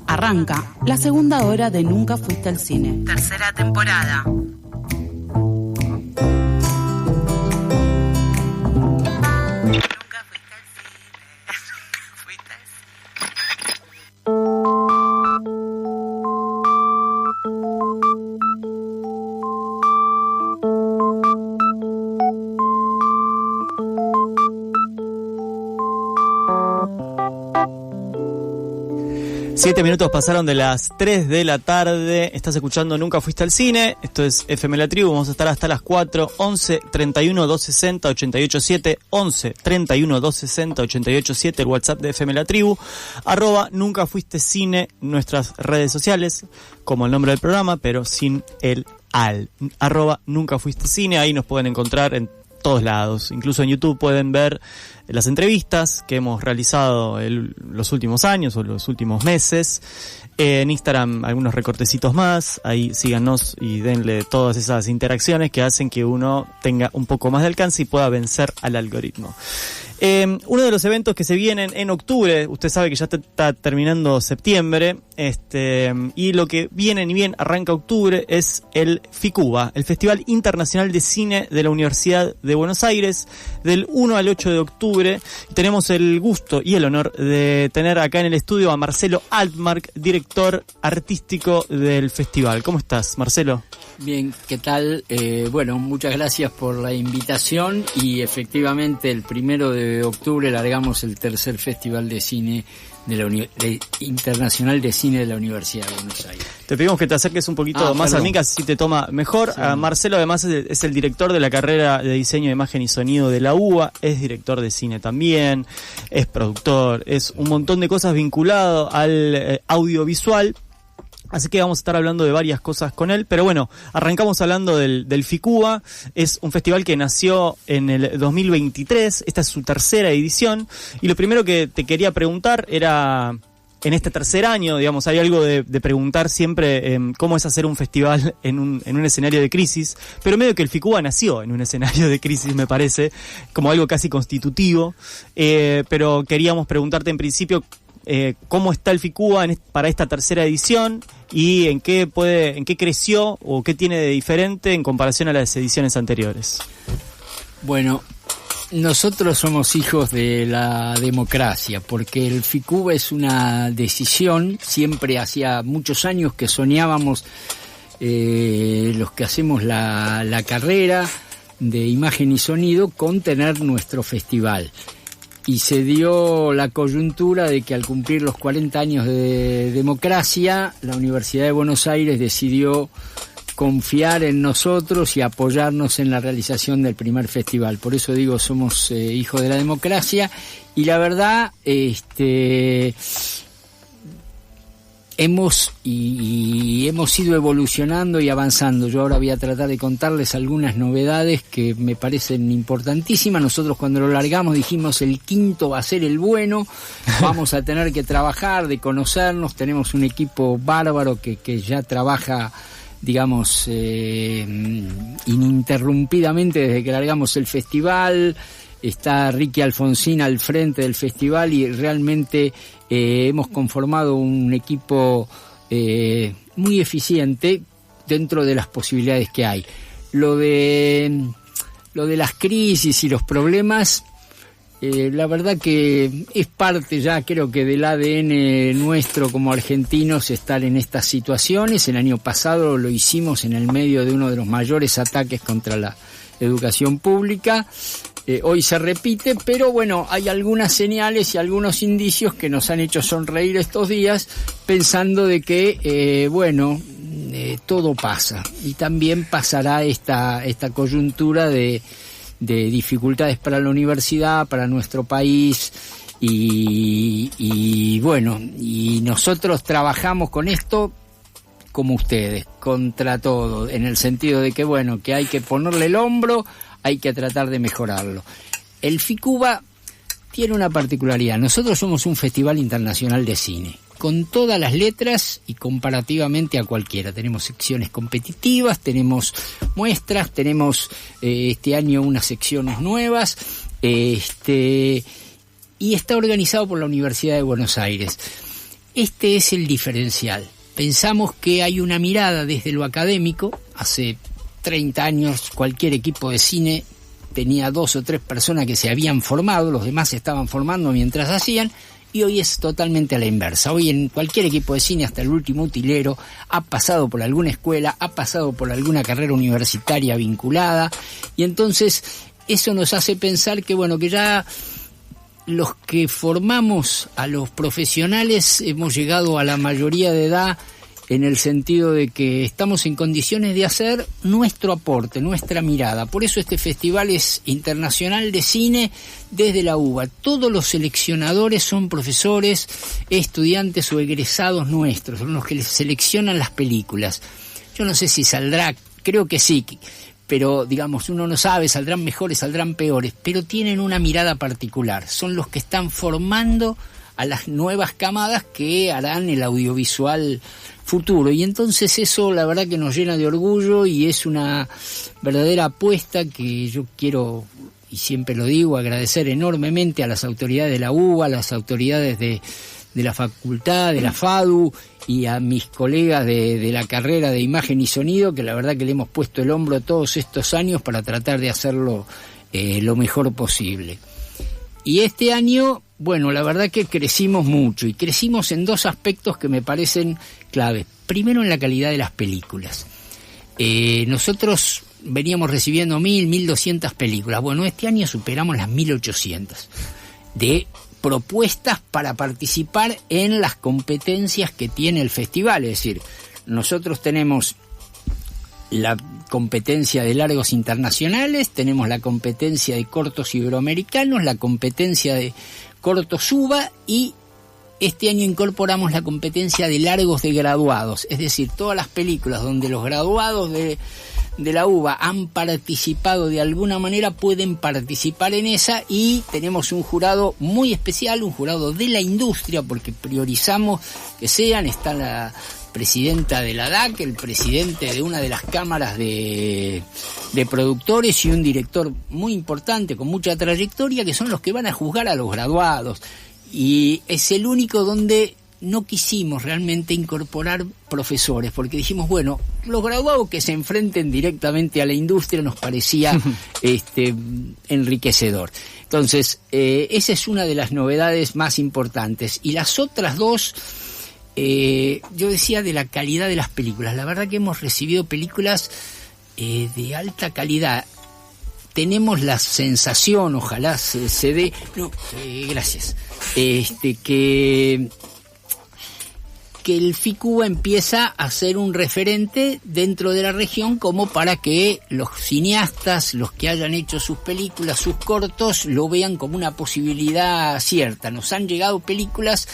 Arranca la segunda hora de Nunca fuiste al cine. Tercera temporada. Siete minutos pasaron de las 3 de la tarde. Estás escuchando Nunca fuiste al cine. Esto es FM La Tribu. Vamos a estar hasta las 4. 11 31 260 887. 11 31 260 887. El WhatsApp de FM La Tribu. @ Nunca fuiste cine. Nuestras redes sociales, como el nombre del programa, pero sin el al. @ Nunca fuiste cine. Ahí nos pueden encontrar en todos lados. Incluso en YouTube pueden ver las entrevistas que hemos realizado los últimos años o los últimos meses. En Instagram algunos recortecitos más. Ahí síganos y denle todas esas interacciones que hacen que uno tenga un poco más de alcance y pueda vencer al algoritmo. Uno de los eventos que se vienen en octubre, usted sabe que ya está terminando septiembre, y lo que viene ni bien arranca octubre es el FICUBA, el Festival Internacional de Cine de la Universidad de Buenos Aires, del 1 al 8 de octubre. Tenemos el gusto y el honor de tener acá en el estudio a Marcelo Altmark, director artístico del festival. ¿Cómo estás, Marcelo? Bien, ¿qué tal? Bueno, muchas gracias por la invitación, y efectivamente el 1 de octubre largamos el tercer Festival de Cine Internacional de Cine de la Universidad de Buenos Aires. Te pedimos que te acerques un poquito más a mí, que así te toma mejor. Sí. Marcelo además es el director de la carrera de diseño de imagen y sonido de la UBA, es director de cine también, es productor, es un montón de cosas vinculado al audiovisual. Así que vamos a estar hablando de varias cosas con él, pero bueno, arrancamos hablando del FICUBA. Es un festival que nació en el 2023, esta es su tercera edición, y lo primero que te quería preguntar era, en este tercer año, digamos, hay algo de preguntar siempre cómo es hacer un festival en un escenario de crisis, pero medio que el FICUBA nació en un escenario de crisis, me parece, como algo casi constitutivo, pero queríamos preguntarte en principio cómo está el FICUBA para esta tercera edición y en qué creció o qué tiene de diferente en comparación a las ediciones anteriores. Bueno, nosotros somos hijos de la democracia, porque el FICUBA es una decisión. Siempre hacía muchos años que soñábamos los que hacemos la carrera de imagen y sonido con tener nuestro festival. Y se dio la coyuntura de que al cumplir los 40 años de democracia, la Universidad de Buenos Aires decidió confiar en nosotros y apoyarnos en la realización del primer festival. Por eso digo, somos hijos de la democracia, y la verdad, hemos ido evolucionando y avanzando. Yo ahora voy a tratar de contarles algunas novedades que me parecen importantísimas. Nosotros cuando lo largamos dijimos el quinto va a ser el bueno, vamos a tener que trabajar, de conocernos. Tenemos un equipo bárbaro que ya trabaja, digamos, ininterrumpidamente desde que largamos el festival. Está Ricky Alfonsín al frente del festival, y realmente hemos conformado un equipo muy eficiente dentro de las posibilidades que hay. Lo de las crisis y los problemas, La verdad que es parte ya, creo que del ADN nuestro como argentinos estar en estas situaciones. El año pasado lo hicimos en el medio de uno de los mayores ataques contra la educación pública. Hoy se repite, pero bueno, hay algunas señales y algunos indicios que nos han hecho sonreír estos días, pensando de que, todo pasa. Y también pasará esta coyuntura de dificultades para la universidad, para nuestro país, y nosotros trabajamos con esto como ustedes, contra todo, en el sentido de que que hay que ponerle el hombro, hay que tratar de mejorarlo. El FICUBA tiene una particularidad. Nosotros somos un festival internacional de cine, con todas las letras y comparativamente a cualquiera. Tenemos secciones competitivas, tenemos muestras, tenemos este año unas secciones nuevas, y está organizado por la Universidad de Buenos Aires. Este es el diferencial. Pensamos que hay una mirada desde lo académico. Hace 30 años cualquier equipo de cine tenía 2 o 3 personas que se habían formado, los demás se estaban formando mientras hacían, y hoy es totalmente a la inversa. Hoy en cualquier equipo de cine, hasta el último utilero, ha pasado por alguna escuela, ha pasado por alguna carrera universitaria vinculada, y entonces eso nos hace pensar que que ya los que formamos a los profesionales hemos llegado a la mayoría de edad, en el sentido de que estamos en condiciones de hacer nuestro aporte, nuestra mirada. Por eso este festival es internacional de cine desde la UBA. Todos los seleccionadores son profesores, estudiantes o egresados nuestros, son los que seleccionan las películas. Yo no sé si saldrá, creo que sí, pero digamos, uno no sabe, saldrán mejores, saldrán peores, pero tienen una mirada particular. Son los que están formando a las nuevas camadas que harán el audiovisual futuro, y entonces eso la verdad que nos llena de orgullo, y es una verdadera apuesta que yo quiero, y siempre lo digo, agradecer enormemente a las autoridades de la UBA, a las autoridades de la facultad, de la FADU, y a mis colegas de la carrera de imagen y sonido, que la verdad que le hemos puesto el hombro todos estos años para tratar de hacerlo lo mejor posible. Y este año, la verdad que crecimos mucho, y crecimos en 2 aspectos que me parecen claves. Primero, en la calidad de las películas. Nosotros veníamos recibiendo 1.200 películas. Este año superamos las 1.800 de propuestas para participar en las competencias que tiene el festival. Es decir, nosotros tenemos la competencia de largos internacionales, tenemos la competencia de cortos iberoamericanos, la competencia de cortos UBA, y este año incorporamos la competencia de largos de graduados. Es decir, todas las películas donde los graduados de la UBA han participado de alguna manera pueden participar en esa, y tenemos un jurado muy especial, un jurado de la industria, porque priorizamos que está la presidenta de la DAC, el presidente de una de las cámaras de productores, y un director muy importante con mucha trayectoria, que son los que van a juzgar a los graduados. Y es el único donde no quisimos realmente incorporar profesores, porque dijimos, los graduados que se enfrenten directamente a la industria nos parecía enriquecedor. Entonces, esa es una de las novedades más importantes. Y las otras 2, yo decía de la calidad de las películas. La verdad que hemos recibido películas de alta calidad. Tenemos la sensación, ojalá se dé, gracias, que el FICUBA empieza a ser un referente dentro de la región, como para que los cineastas, los que hayan hecho sus películas, sus cortos, lo vean como una posibilidad cierta. Nos han llegado películas,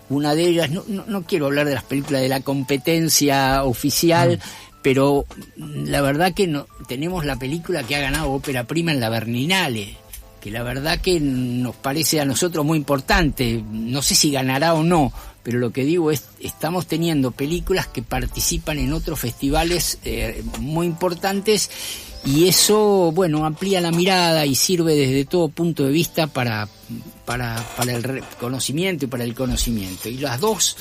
una de ellas, no quiero hablar de las películas de la competencia oficial, pero la verdad que tenemos la película que ha ganado ópera prima en la Berlinale, que la verdad que nos parece a nosotros muy importante. No sé si ganará o no, pero lo que digo es, estamos teniendo películas que participan en otros festivales muy importantes, y eso, amplía la mirada y sirve desde todo punto de vista para el reconocimiento y para el conocimiento. Y las 2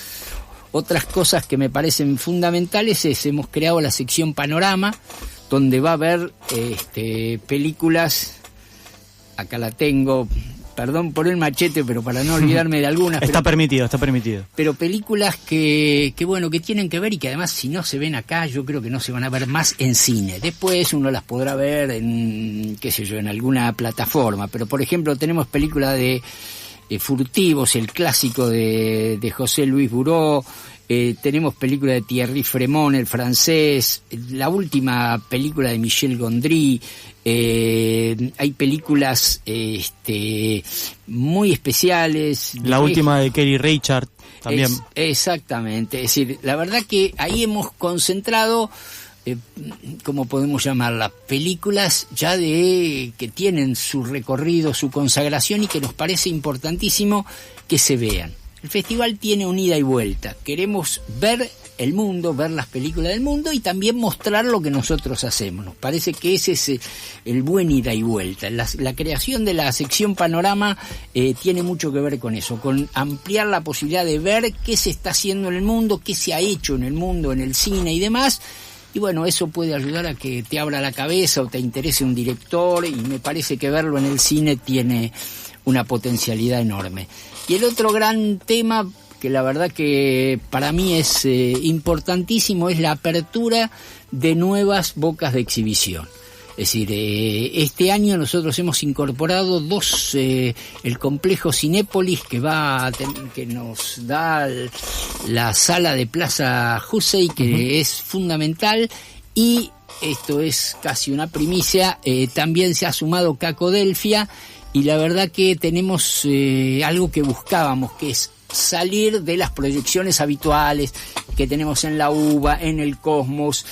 otras cosas que me parecen fundamentales es, hemos creado la sección Panorama, donde va a haber películas, acá la tengo, perdón por el machete, pero para no olvidarme de algunas. Está permitido. Pero películas que bueno, que tienen que ver y que además si no se ven acá, yo creo que no se van a ver más en cine. Después uno las podrá ver en, qué sé yo, en alguna plataforma. Pero por ejemplo tenemos películas de Furtivos, el clásico de José Luis Buró. Tenemos películas de Thierry Fremont, el francés, la última película de Michel Gondry. Hay películas muy especiales. La última de Kerry Richard también. Exactamente, es decir, la verdad que ahí hemos concentrado, ¿cómo podemos llamarla? Películas ya que tienen su recorrido, su consagración y que nos parece importantísimo que se vean. El festival tiene un ida y vuelta. Queremos ver el mundo, ver las películas del mundo y también mostrar lo que nosotros hacemos. Nos parece que ese es el buen ida y vuelta. La creación de la sección Panorama tiene mucho que ver con eso, con ampliar la posibilidad de ver qué se está haciendo en el mundo, qué se ha hecho en el mundo, en el cine y demás. Y bueno, eso puede ayudar a que te abra la cabeza o te interese un director, y me parece que verlo en el cine tiene una potencialidad enorme. Y el otro gran tema, que la verdad que para mí es importantísimo, es la apertura de nuevas bocas de exhibición. Es decir, este año nosotros hemos incorporado dos, el complejo Cinépolis que nos da la sala de Plaza Hussey, que es fundamental, y esto es casi una primicia, también se ha sumado Cacodelfia, y la verdad que tenemos algo que buscábamos, que es salir de las proyecciones habituales que tenemos en la UBA, en el Cosmos,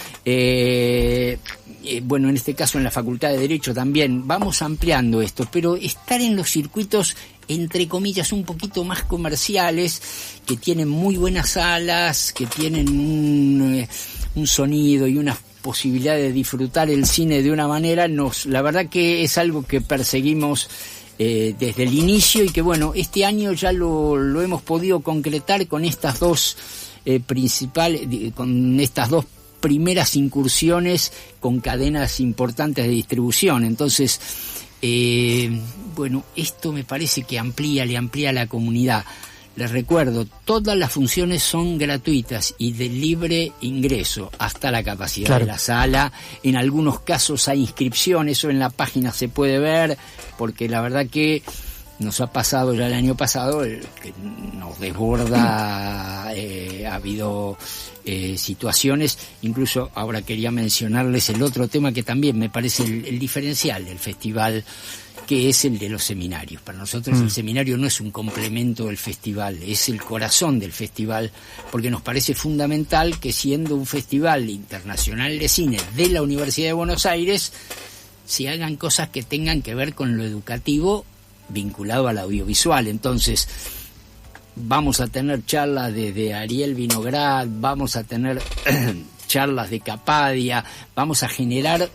bueno, en este caso en la Facultad de Derecho también. Vamos ampliando esto, pero estar en los circuitos, entre comillas, un poquito más comerciales, que tienen muy buenas salas, que tienen un sonido y una posibilidad de disfrutar el cine de una manera, la verdad que es algo que perseguimos desde el inicio, y que bueno, este año ya lo hemos podido concretar con estas dos con estas dos primeras incursiones con cadenas importantes de distribución. Entonces, bueno, esto me parece que le amplía la comunidad. Les recuerdo, todas las funciones son gratuitas y de libre ingreso hasta la capacidad de la sala. En algunos casos hay inscripción, eso en la página se puede ver, porque la verdad que nos ha pasado ya el año pasado, que nos desborda, ha habido situaciones. Incluso ahora quería mencionarles el otro tema que también me parece el diferencial del festival, que es el de los seminarios. Para nosotros el seminario no es un complemento del festival, es el corazón del festival, porque nos parece fundamental que, siendo un festival internacional de cine de la Universidad de Buenos Aires, se hagan cosas que tengan que ver con lo educativo vinculado al audiovisual. Entonces, vamos a tener charlas de Ariel Vinograd, vamos a tener charlas de Capadia, vamos a generar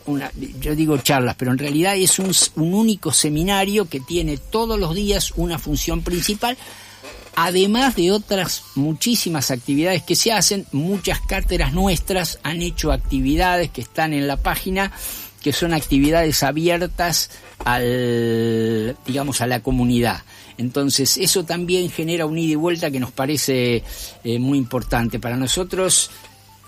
yo digo charlas, pero en realidad es un único seminario que tiene todos los días una función principal, además de otras muchísimas actividades que se hacen. Muchas cátedras nuestras han hecho actividades que están en la página, que son actividades abiertas a la comunidad. Entonces, eso también genera un ida y vuelta que nos parece muy importante. Para nosotros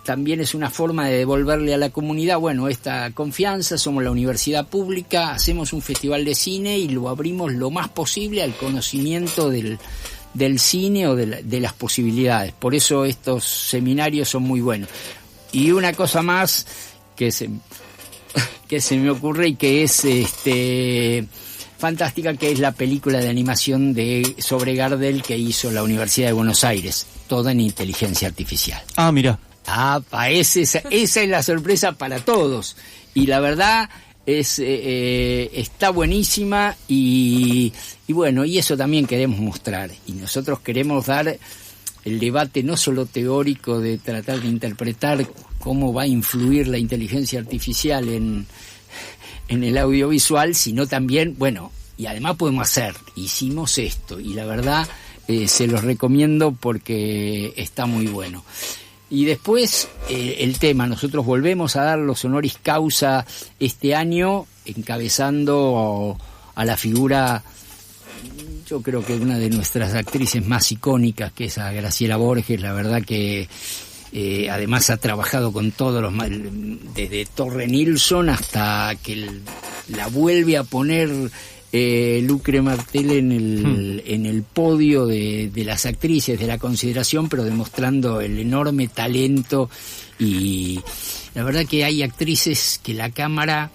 también es una forma de devolverle a la comunidad, bueno, esta confianza. Somos la universidad pública, hacemos un festival de cine y lo abrimos lo más posible al conocimiento del cine o de las posibilidades. Por eso estos seminarios son muy buenos. Y una cosa más que se me ocurre y que es fantástica, que es la película de animación sobre Gardel que hizo la Universidad de Buenos Aires, toda en inteligencia artificial. Ah, mira. Esa es la sorpresa para todos, y la verdad está buenísima, y bueno, y eso también queremos mostrar, y nosotros queremos dar el debate no solo teórico de tratar de interpretar cómo va a influir la inteligencia artificial en el audiovisual, sino también, bueno, y además hicimos esto, y la verdad se los recomiendo porque está muy bueno. Y después el tema, nosotros volvemos a dar los honoris causa este año, encabezando a la figura yo creo que una de nuestras actrices más icónicas, que es a Graciela Borges, la verdad que además ha trabajado con todos los, desde Torre Nilsson hasta que la vuelve a poner Lucre Martel en el podio de las actrices de la consideración, pero demostrando el enorme talento. Y la verdad que hay actrices que la cámara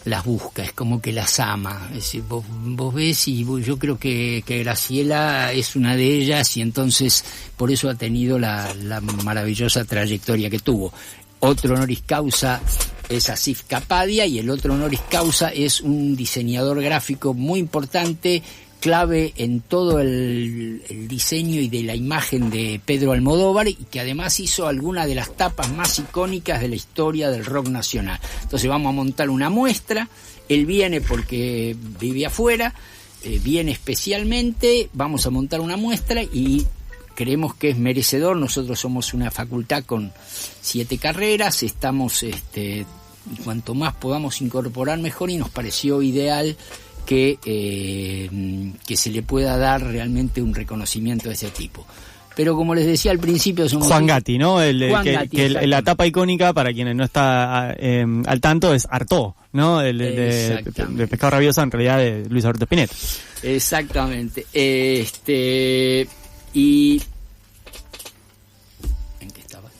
las busca, es como que las ama. Es decir, vos ves, y yo creo que Graciela es una de ellas, y entonces por eso ha tenido la maravillosa trayectoria que tuvo. Otro honoris causa es Asif Kapadia, y el otro honoris causa es un diseñador gráfico muy importante, clave en todo el diseño y de la imagen de Pedro Almodóvar, y que además hizo alguna de las tapas más icónicas de la historia del rock nacional. Entonces vamos a montar una muestra, él viene porque vive afuera, viene especialmente, vamos a montar una muestra y creemos que es merecedor. Nosotros somos una facultad con 7 carreras, estamos, cuanto más podamos incorporar mejor, y nos pareció ideal que se le pueda dar realmente un reconocimiento de ese tipo. Pero como les decía al principio, somos Juan Gatti, ¿no? Gatti, la tapa icónica, para quienes no está al tanto, es Artaud, ¿no? De Pescado Rabioso, en realidad, de Luis Alberto Spinetta. Exactamente. Y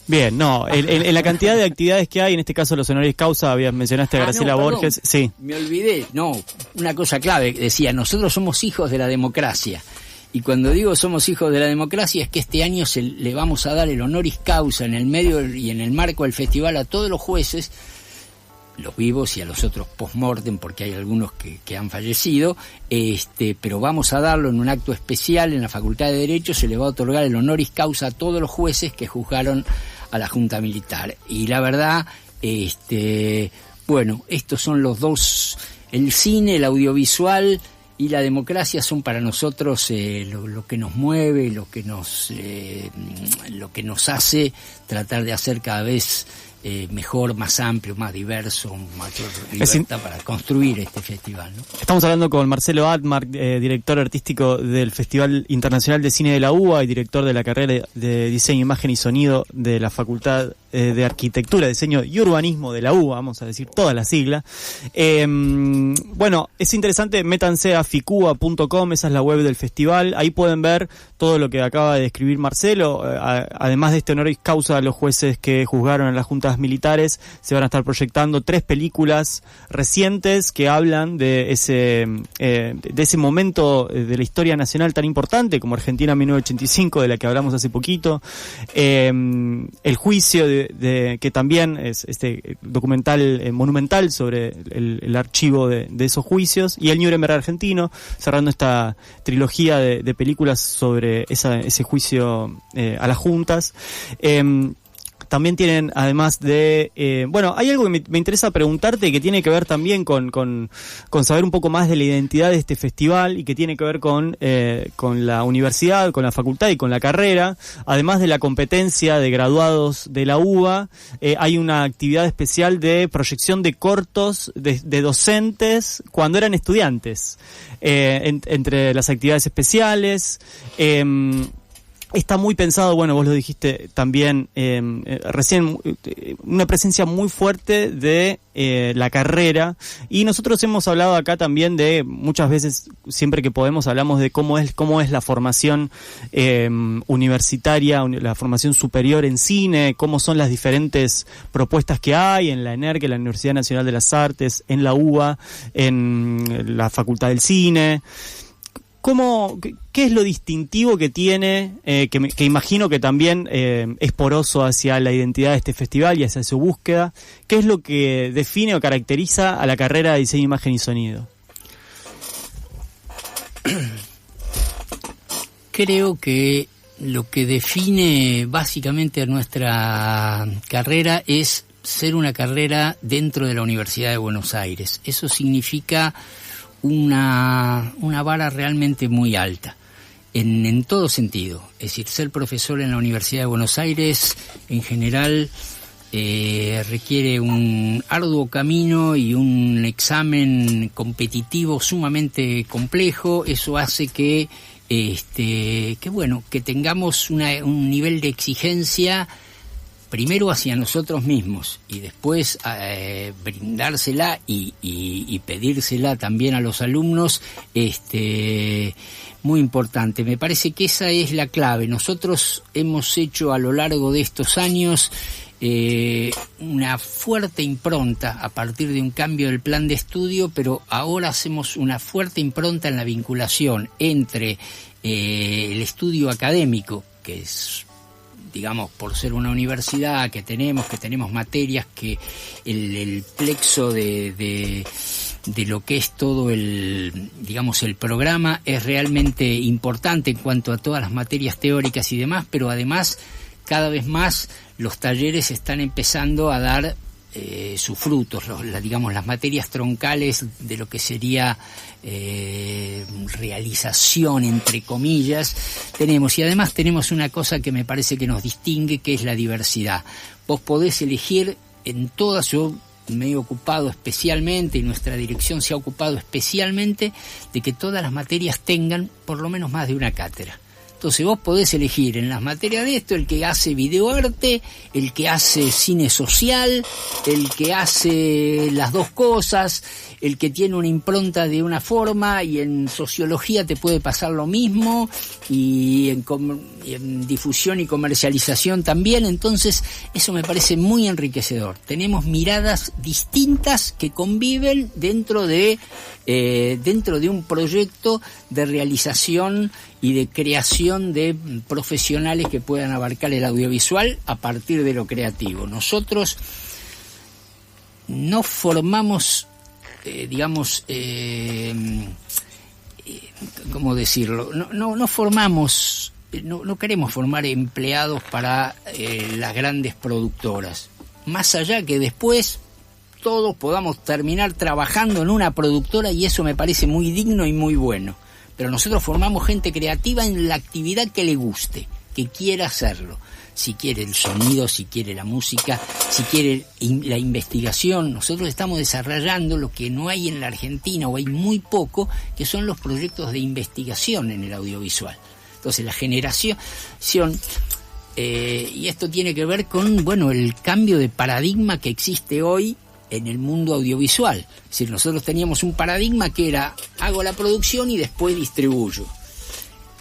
bien, no, en la cantidad de actividades que hay, en este caso los honoris causa, mencionaste a Graciela Borges, sí. Me olvidé, una cosa clave, decía, nosotros somos hijos de la democracia, y cuando digo somos hijos de la democracia es que este año le vamos a dar el honoris causa en el medio y en el marco del festival a todos los jueces, los vivos y a los otros post-mortem, porque hay algunos que han fallecido, pero vamos a darlo en un acto especial en la Facultad de Derecho. Se le va a otorgar el honoris causa a todos los jueces que juzgaron a la Junta Militar. Y la verdad, bueno, estos son los dos, el cine, el audiovisual y la democracia son para nosotros lo que nos mueve, lo que nos hace tratar de hacer cada vez mejor, más amplio, más diverso, mayor libertad para construir este festival, ¿no? Estamos hablando con Marcelo Atmar, director artístico del Festival Internacional de Cine de la UBA y director de la carrera de Diseño, Imagen y Sonido de la Facultad de Arquitectura, Diseño y Urbanismo de la UBA, vamos a decir toda la sigla. Bueno, es interesante, métanse a ficua.com, esa es la web del festival, ahí pueden ver todo lo que acaba de describir Marcelo, además de este honoris causa a los jueces que juzgaron en las juntas militares, se van a estar proyectando 3 películas recientes que hablan de ese momento de la historia nacional tan importante como Argentina 1985, de la que hablamos hace poquito, El juicio que también es este documental monumental sobre el archivo de esos juicios, y el Nuremberg argentino, cerrando esta trilogía de películas sobre ese juicio a las juntas. También tienen, además de... hay algo que me interesa preguntarte, que tiene que ver también con saber un poco más de la identidad de este festival, y que tiene que ver con la universidad, con la facultad y con la carrera. Además de la competencia de graduados de la UBA, hay una actividad especial de proyección de cortos de docentes cuando eran estudiantes. Entre las actividades especiales... Está muy pensado, bueno, vos lo dijiste también recién, una presencia muy fuerte de la carrera, y nosotros hemos hablado acá también de, muchas veces, siempre que podemos, hablamos de cómo es la formación universitaria, la formación superior en cine, cómo son las diferentes propuestas que hay en la ENERC, en la Universidad Nacional de las Artes, en la UBA, en la Facultad del Cine. ¿Qué es lo distintivo que tiene, que imagino que también es poroso hacia la identidad de este festival y hacia su búsqueda? ¿Qué es lo que define o caracteriza a la carrera de Diseño, Imagen y Sonido? Creo que lo que define básicamente a nuestra carrera es ser una carrera dentro de la Universidad de Buenos Aires. Eso significa una vara realmente muy alta, en todo sentido. Es decir, ser profesor en la Universidad de Buenos Aires, en general, requiere un arduo camino y un examen competitivo sumamente complejo. Eso hace que tengamos un nivel de exigencia primero hacia nosotros mismos y después brindársela y pedírsela también a los alumnos, muy importante. Me parece que esa es la clave. Nosotros hemos hecho a lo largo de estos años una fuerte impronta a partir de un cambio del plan de estudio, pero ahora hacemos una fuerte impronta en la vinculación entre el estudio académico, que es, digamos, por ser una universidad que tenemos materias que el plexo de lo que es todo el programa es realmente importante en cuanto a todas las materias teóricas y demás, pero además cada vez más los talleres están empezando a dar sus frutos, las materias troncales de lo que sería realización, entre comillas, tenemos. Y además tenemos una cosa que me parece que nos distingue, que es la diversidad. Vos podés elegir en todas, yo me he ocupado especialmente, y nuestra dirección se ha ocupado especialmente, de que todas las materias tengan por lo menos más de una cátedra. Entonces vos podés elegir en las materias de esto el que hace videoarte, el que hace cine social, el que hace las dos cosas, el que tiene una impronta de una forma, y en sociología te puede pasar lo mismo, y en difusión y comercialización también. Entonces eso me parece muy enriquecedor. Tenemos miradas distintas que conviven dentro de un proyecto de realización y de creación de profesionales que puedan abarcar el audiovisual a partir de lo creativo. Nosotros no formamos, ¿cómo decirlo? No formamos, no queremos formar empleados para las grandes productoras. Más allá que después todos podamos terminar trabajando en una productora, y eso me parece muy digno y muy bueno. Pero nosotros formamos gente creativa en la actividad que le guste, que quiera hacerlo. Si quiere el sonido, si quiere la música, si quiere la investigación. Nosotros estamos desarrollando lo que no hay en la Argentina, o hay muy poco, que son los proyectos de investigación en el audiovisual. Entonces la generación, y esto tiene que ver con, el cambio de paradigma que existe hoy en el mundo audiovisual. Es decir, nosotros teníamos un paradigma que era: hago la producción y después distribuyo.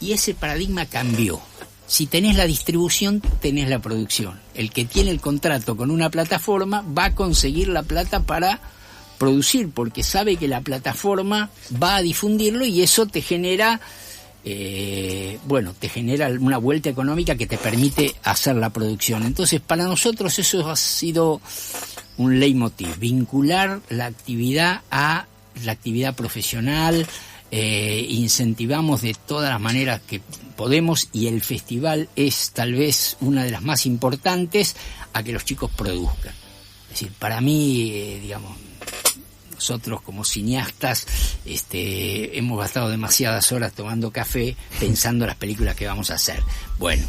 Y ese paradigma cambió. Si tenés la distribución, tenés la producción. El que tiene el contrato con una plataforma va a conseguir la plata para producir, porque sabe que la plataforma va a difundirlo, y eso te genera una vuelta económica que te permite hacer la producción. Entonces, para nosotros eso ha sido un leitmotiv: vincular la actividad a la actividad profesional. Incentivamos de todas las maneras que podemos, y el festival es tal vez una de las más importantes, a que los chicos produzcan. Es decir, para mí, nosotros como cineastas hemos gastado demasiadas horas tomando café pensando las películas que vamos a hacer. Bueno,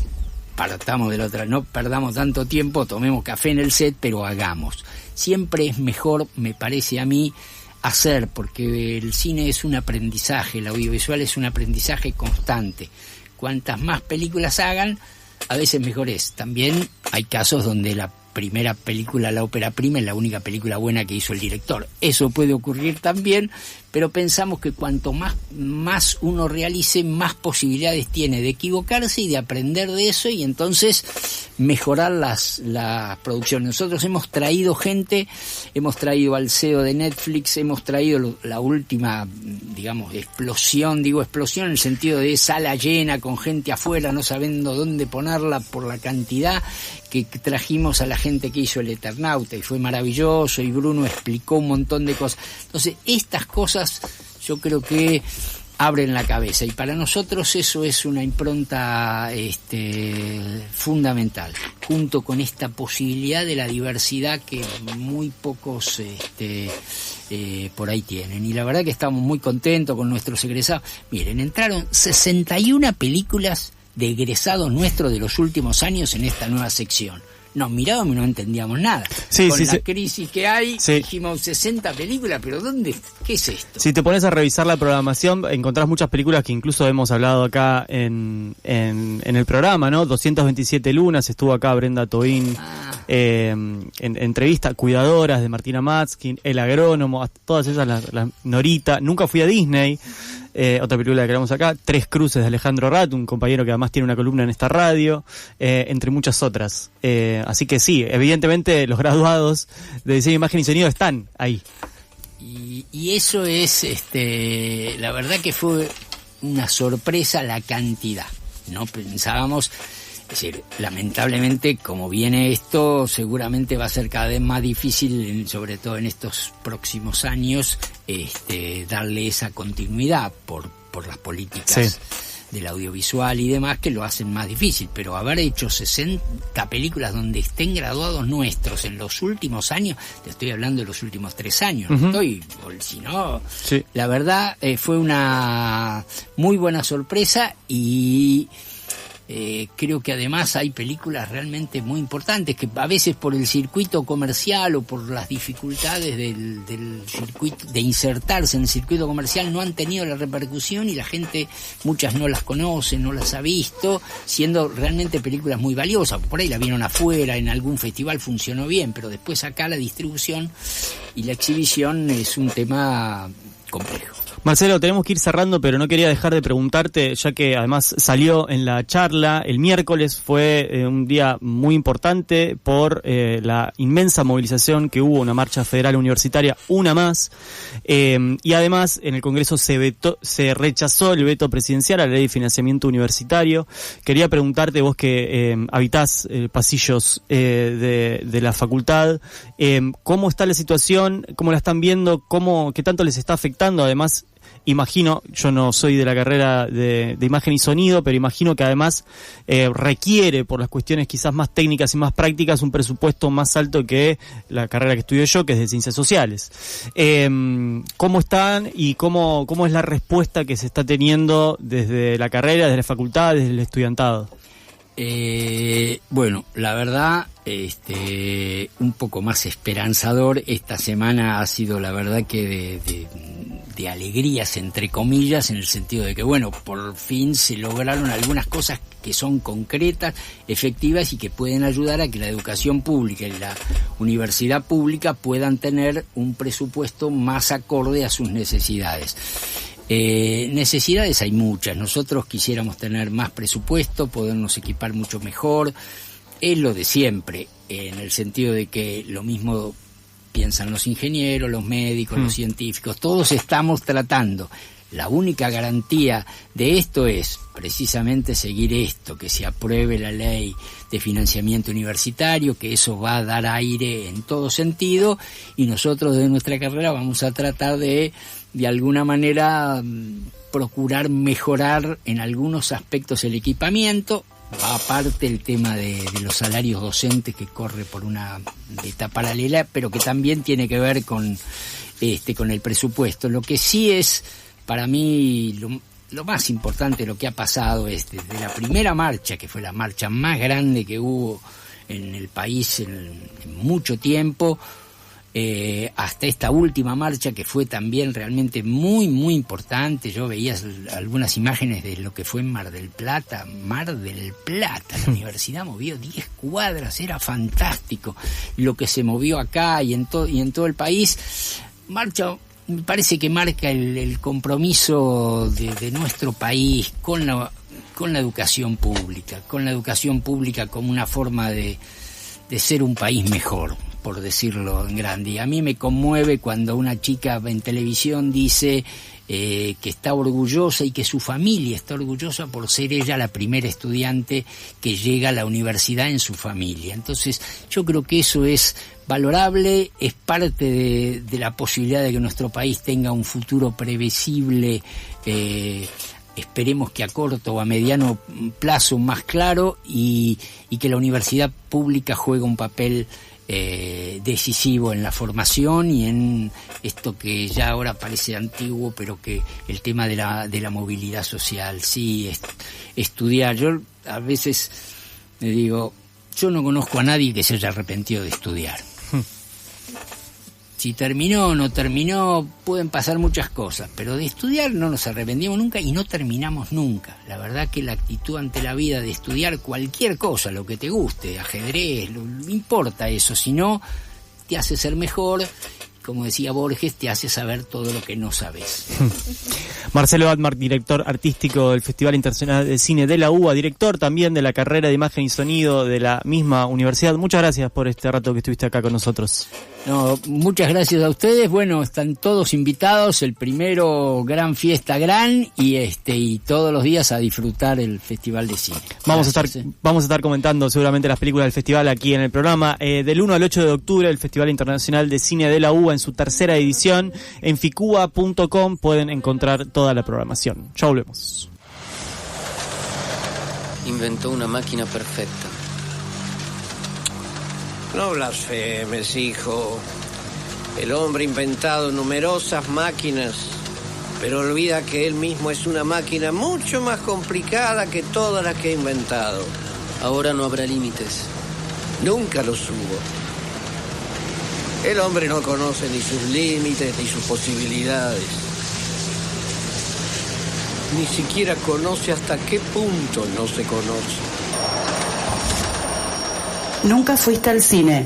partamos de la otra, no perdamos tanto tiempo, tomemos café en el set, pero hagamos. Siempre es mejor, me parece a mí, hacer, porque el cine es un aprendizaje, el audiovisual es un aprendizaje constante. Cuantas más películas hagan, a veces mejor es. También hay casos donde la primera película, la ópera prima, es la única película buena que hizo el director. Eso puede ocurrir también, pero pensamos que cuanto más uno realice, más posibilidades tiene de equivocarse y de aprender de eso, y entonces mejorar las producciones. Nosotros hemos traído gente, hemos traído al CEO de Netflix, hemos traído la última, explosión, explosión en el sentido de sala llena con gente afuera, no sabiendo dónde ponerla por la cantidad, que trajimos a la gente que hizo El Eternauta, y fue maravilloso, y Bruno explicó un montón de cosas. Entonces, estas cosas yo creo que abren la cabeza, y para nosotros eso es una impronta fundamental, junto con esta posibilidad de la diversidad que muy pocos por ahí tienen. Y la verdad que estamos muy contentos con nuestros egresados. Miren, entraron 61 películas de egresados nuestros de los últimos años en esta nueva sección. nos mirábamos y no entendíamos nada. Sí, Con sí, la sí. crisis que hay, Sí. dijimos 60 películas, pero ¿qué es esto? Si te pones a revisar la programación, encontrás muchas películas que incluso hemos hablado acá en el programa, ¿no? 227 lunas, estuvo acá Brenda Toín, en entrevista, Cuidadoras de Martina Matzkin, El Agrónomo, todas esas, la Norita, Nunca fui a Disney, otra película que grabamos acá, Tres Cruces de Alejandro Rat, un compañero que además tiene una columna en esta radio, entre muchas otras. Así que sí, evidentemente los graduados de diseño, imagen y sonido están ahí. Y eso es, la verdad que fue una sorpresa la cantidad. No pensábamos, es decir, lamentablemente como viene esto, seguramente va a ser cada vez más difícil, sobre todo en estos próximos años, darle esa continuidad por las políticas del audiovisual y demás, que lo hacen más difícil. Pero haber hecho 60 películas donde estén graduados nuestros en los últimos años, te estoy hablando de los últimos 3 años, si no, la verdad fue una muy buena sorpresa y creo que además hay películas realmente muy importantes que a veces por el circuito comercial o por las dificultades del circuito de insertarse en el circuito comercial no han tenido la repercusión y la gente, muchas no las conoce, no las ha visto, siendo realmente películas muy valiosas. Por ahí la vieron afuera, en algún festival funcionó bien, pero después acá la distribución y la exhibición es un tema complejo. Marcelo, tenemos que ir cerrando, pero no quería dejar de preguntarte, ya que además salió en la charla, el miércoles fue un día muy importante por la inmensa movilización que hubo, una marcha federal universitaria, una más, y además en el Congreso se rechazó el veto presidencial a la ley de financiamiento universitario. Quería preguntarte, vos que habitás pasillos de la facultad, ¿cómo está la situación? ¿Cómo la están viendo? ¿Qué tanto les está afectando? Además, imagino, yo no soy de la carrera de imagen y sonido, pero imagino que además requiere, por las cuestiones quizás más técnicas y más prácticas, un presupuesto más alto que la carrera que estudio yo, que es de ciencias sociales. ¿Cómo están y cómo es la respuesta que se está teniendo desde la carrera, desde la facultad, desde el estudiantado? Bueno, la verdad, un poco más esperanzador. Esta semana ha sido, la verdad, que de alegrías, entre comillas, en el sentido de que, bueno, por fin se lograron algunas cosas que son concretas, efectivas y que pueden ayudar a que la educación pública y la universidad pública puedan tener un presupuesto más acorde a sus necesidades. Necesidades hay muchas. Nosotros quisiéramos tener más presupuesto, podernos equipar mucho mejor. Es lo de siempre, en el sentido de que lo mismo piensan los ingenieros, los médicos, los científicos. Todos estamos tratando. La única garantía de esto es precisamente seguir esto, que se apruebe la ley de financiamiento universitario, que eso va a dar aire en todo sentido, y nosotros de nuestra carrera vamos a tratar de alguna manera procurar mejorar en algunos aspectos el equipamiento. Aparte el tema de los salarios docentes, que corre por una beta paralela, pero que también tiene que ver con el presupuesto. Lo que sí es para mí lo más importante, lo que ha pasado es desde la primera marcha, que fue la marcha más grande que hubo en el país en mucho tiempo, hasta esta última marcha, que fue también realmente muy, muy importante. Yo veía algunas imágenes de lo que fue en Mar del Plata. La universidad movió 10 cuadras, era fantástico lo que se movió acá y en todo el país. Marcha, me parece que marca el compromiso de nuestro país con la educación pública, como una forma de ser un país mejor, por decirlo en grande. Y a mí me conmueve cuando una chica en televisión dice que está orgullosa y que su familia está orgullosa por ser ella la primera estudiante que llega a la universidad en su familia. Entonces yo creo que eso es valorable, es parte de la posibilidad de que nuestro país tenga un futuro previsible, esperemos que a corto o a mediano plazo más claro, y que la universidad pública juegue un papel decisivo en la formación y en esto que ya ahora parece antiguo, pero que el tema de la movilidad social, sí, estudiar. Yo a veces me digo, yo no conozco a nadie que se haya arrepentido de estudiar. Si terminó o no terminó, pueden pasar muchas cosas, pero de estudiar no nos arrepentimos nunca y no terminamos nunca. La verdad que la actitud ante la vida de estudiar cualquier cosa, lo que te guste, ajedrez, no importa eso, sino te hace ser mejor. Como decía Borges, te hace saber todo lo que no sabes. Marcelo Atmar, director artístico del Festival Internacional de Cine de la UBA, director también de la carrera de Imagen y Sonido de la misma universidad. Muchas gracias por este rato que estuviste acá con nosotros. No, muchas gracias a ustedes. Bueno, están todos invitados. El primero, gran fiesta, y todos los días a disfrutar el Festival de Cine. Vamos a estar comentando seguramente las películas del festival aquí en el programa. Del 1 al 8 de octubre, el Festival Internacional de Cine de la UBA en su tercera edición. En ficuba.com pueden encontrar toda la programación. Ya volvemos. Inventó una máquina perfecta. No blasfemes, hijo. El hombre ha inventado numerosas máquinas, pero olvida que él mismo es una máquina mucho más complicada que todas las que ha inventado. Ahora no habrá límites. Nunca los hubo. El hombre no conoce ni sus límites ni sus posibilidades. Ni siquiera conoce hasta qué punto no se conoce. Nunca fuiste al cine.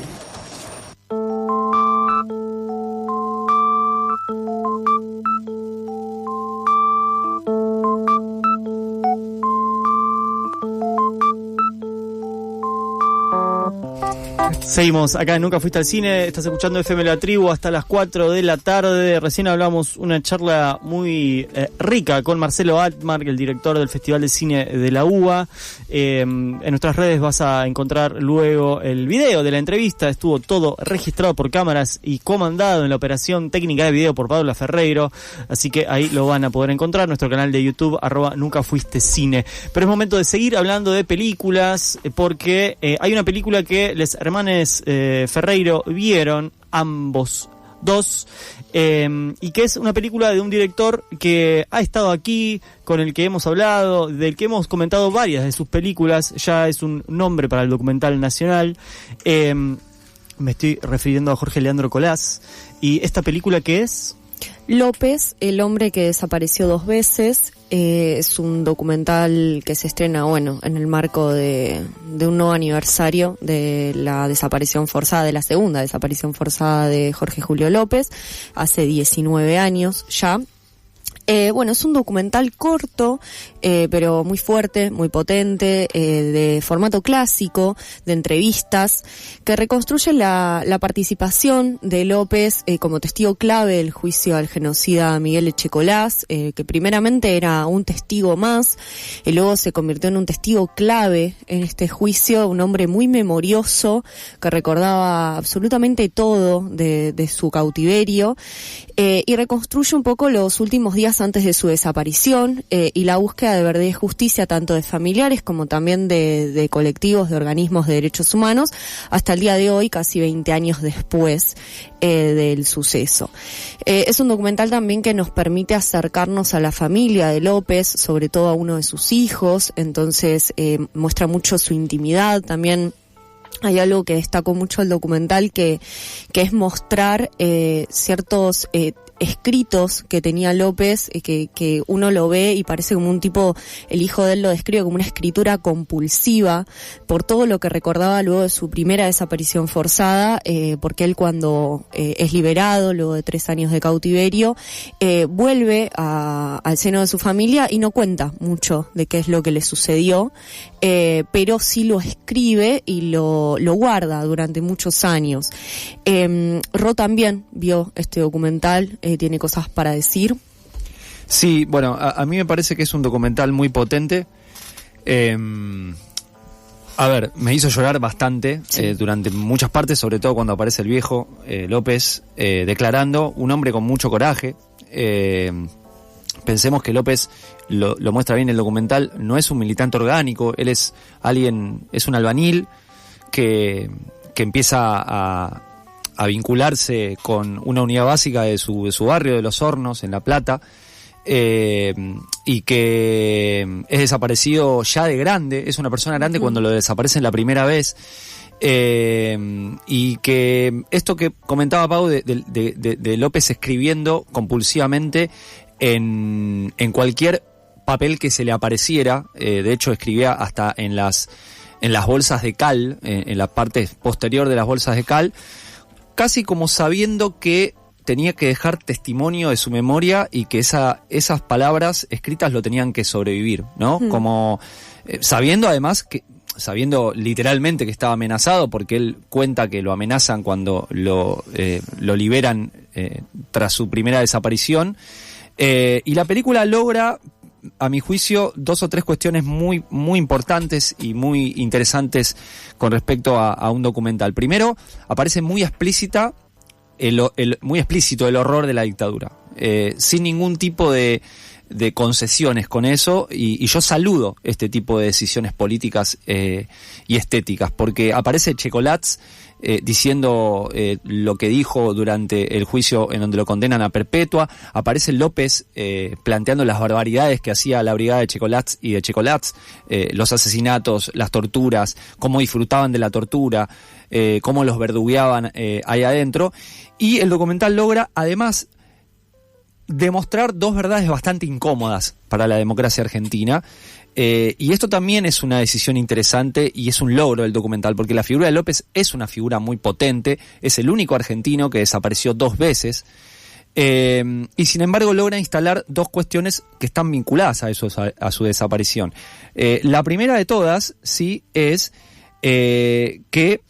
Seguimos acá en Nunca Fuiste al Cine, estás escuchando FM La Tribu hasta las 4 de la tarde. Recién hablamos una charla muy rica con Marcelo Atmar, el director del Festival de Cine de la UBA. En nuestras redes vas a encontrar luego el video de la entrevista. Estuvo todo registrado por cámaras y comandado en la operación técnica de video por Paula Ferreiro, así que ahí lo van a poder encontrar. Nuestro canal de YouTube, @Nunca Fuiste Cine. Pero es momento de seguir hablando de películas, porque hay una película que les hermanes Ferreiro vieron, ambos dos, y que es una película de un director que ha estado aquí, con el que hemos hablado, del que hemos comentado varias de sus películas. Ya es un nombre para el documental nacional. Me estoy refiriendo a Jorge Leandro Colás. ¿Y esta película qué es? López, el hombre que desapareció 2 veces. Es un documental que se estrena, en el marco de un nuevo aniversario de la desaparición forzada, de la segunda desaparición forzada de Jorge Julio López, hace 19 años ya. Es un documental corto, pero muy fuerte, muy potente, de formato clásico, de entrevistas, que reconstruye la participación de López como testigo clave del juicio al genocida Miguel Echecolás, que primeramente era un testigo más, y luego se convirtió en un testigo clave en este juicio, un hombre muy memorioso, que recordaba absolutamente todo de su cautiverio, y reconstruye un poco los últimos días antes de su desaparición, y la búsqueda de verdad y justicia tanto de familiares como también de colectivos, de organismos de derechos humanos, hasta el día de hoy, casi 20 años después del suceso. Es un documental también que nos permite acercarnos a la familia de López, sobre todo a uno de sus hijos, entonces muestra mucho su intimidad también. Hay algo que destacó mucho el documental que es mostrar ciertos escritos que tenía López, que uno lo ve y parece como un tipo, el hijo de él lo describe como una escritura compulsiva por todo lo que recordaba luego de su primera desaparición forzada, porque él cuando es liberado luego de 3 años de cautiverio, vuelve al seno de su familia y no cuenta mucho de qué es lo que le sucedió, pero sí lo escribe y lo guarda durante muchos años. Ro también vio este documental, tiene cosas para decir. Sí, bueno, a mí me parece que es un documental muy potente. A ver, me hizo llorar bastante, sí, durante muchas partes, sobre todo cuando aparece el viejo López declarando, un hombre con mucho coraje. Pensemos que López, lo muestra bien el documental, no es un militante orgánico, él es es un albañil que empieza a vincularse con una unidad básica de su barrio, de Los Hornos, en La Plata, y que es desaparecido ya de grande, es una persona grande cuando lo desaparecen la primera vez. Y que esto que comentaba Pau de López escribiendo compulsivamente en cualquier papel que se le apareciera, de hecho escribía hasta en las bolsas de cal, en la parte posterior de las bolsas de cal, casi como sabiendo que tenía que dejar testimonio de su memoria y que esas palabras escritas lo tenían que sobrevivir, ¿no? Como sabiendo además sabiendo literalmente que estaba amenazado, porque él cuenta que lo amenazan cuando lo liberan tras su primera desaparición, y la película logra, a mi juicio, 2 o 3 cuestiones muy, muy importantes y muy interesantes con respecto a un documental. Primero, aparece muy explícito el horror de la dictadura, sin ningún tipo de concesiones con eso, y yo saludo este tipo de decisiones políticas y estéticas, porque aparece Checolatz diciendo lo que dijo durante el juicio en donde lo condenan a perpetua, aparece López planteando las barbaridades que hacía la brigada de Checolatz y de Checolatz, los asesinatos, las torturas, cómo disfrutaban de la tortura, cómo los verdugueaban ahí adentro, y el documental logra además demostrar 2 verdades bastante incómodas para la democracia argentina, y esto también es una decisión interesante y es un logro del documental, porque la figura de López es una figura muy potente, es el único argentino que desapareció 2 veces, y sin embargo logra instalar 2 cuestiones que están vinculadas a su desaparición. La primera de todas, sí, es que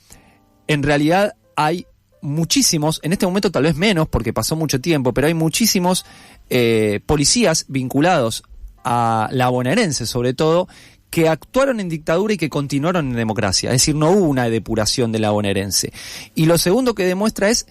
en realidad hay muchísimos, en este momento tal vez menos porque pasó mucho tiempo, pero hay muchísimos policías vinculados a la bonaerense, sobre todo, que actuaron en dictadura y que continuaron en democracia. Es decir, no hubo una depuración de la bonaerense. Y lo segundo que demuestra es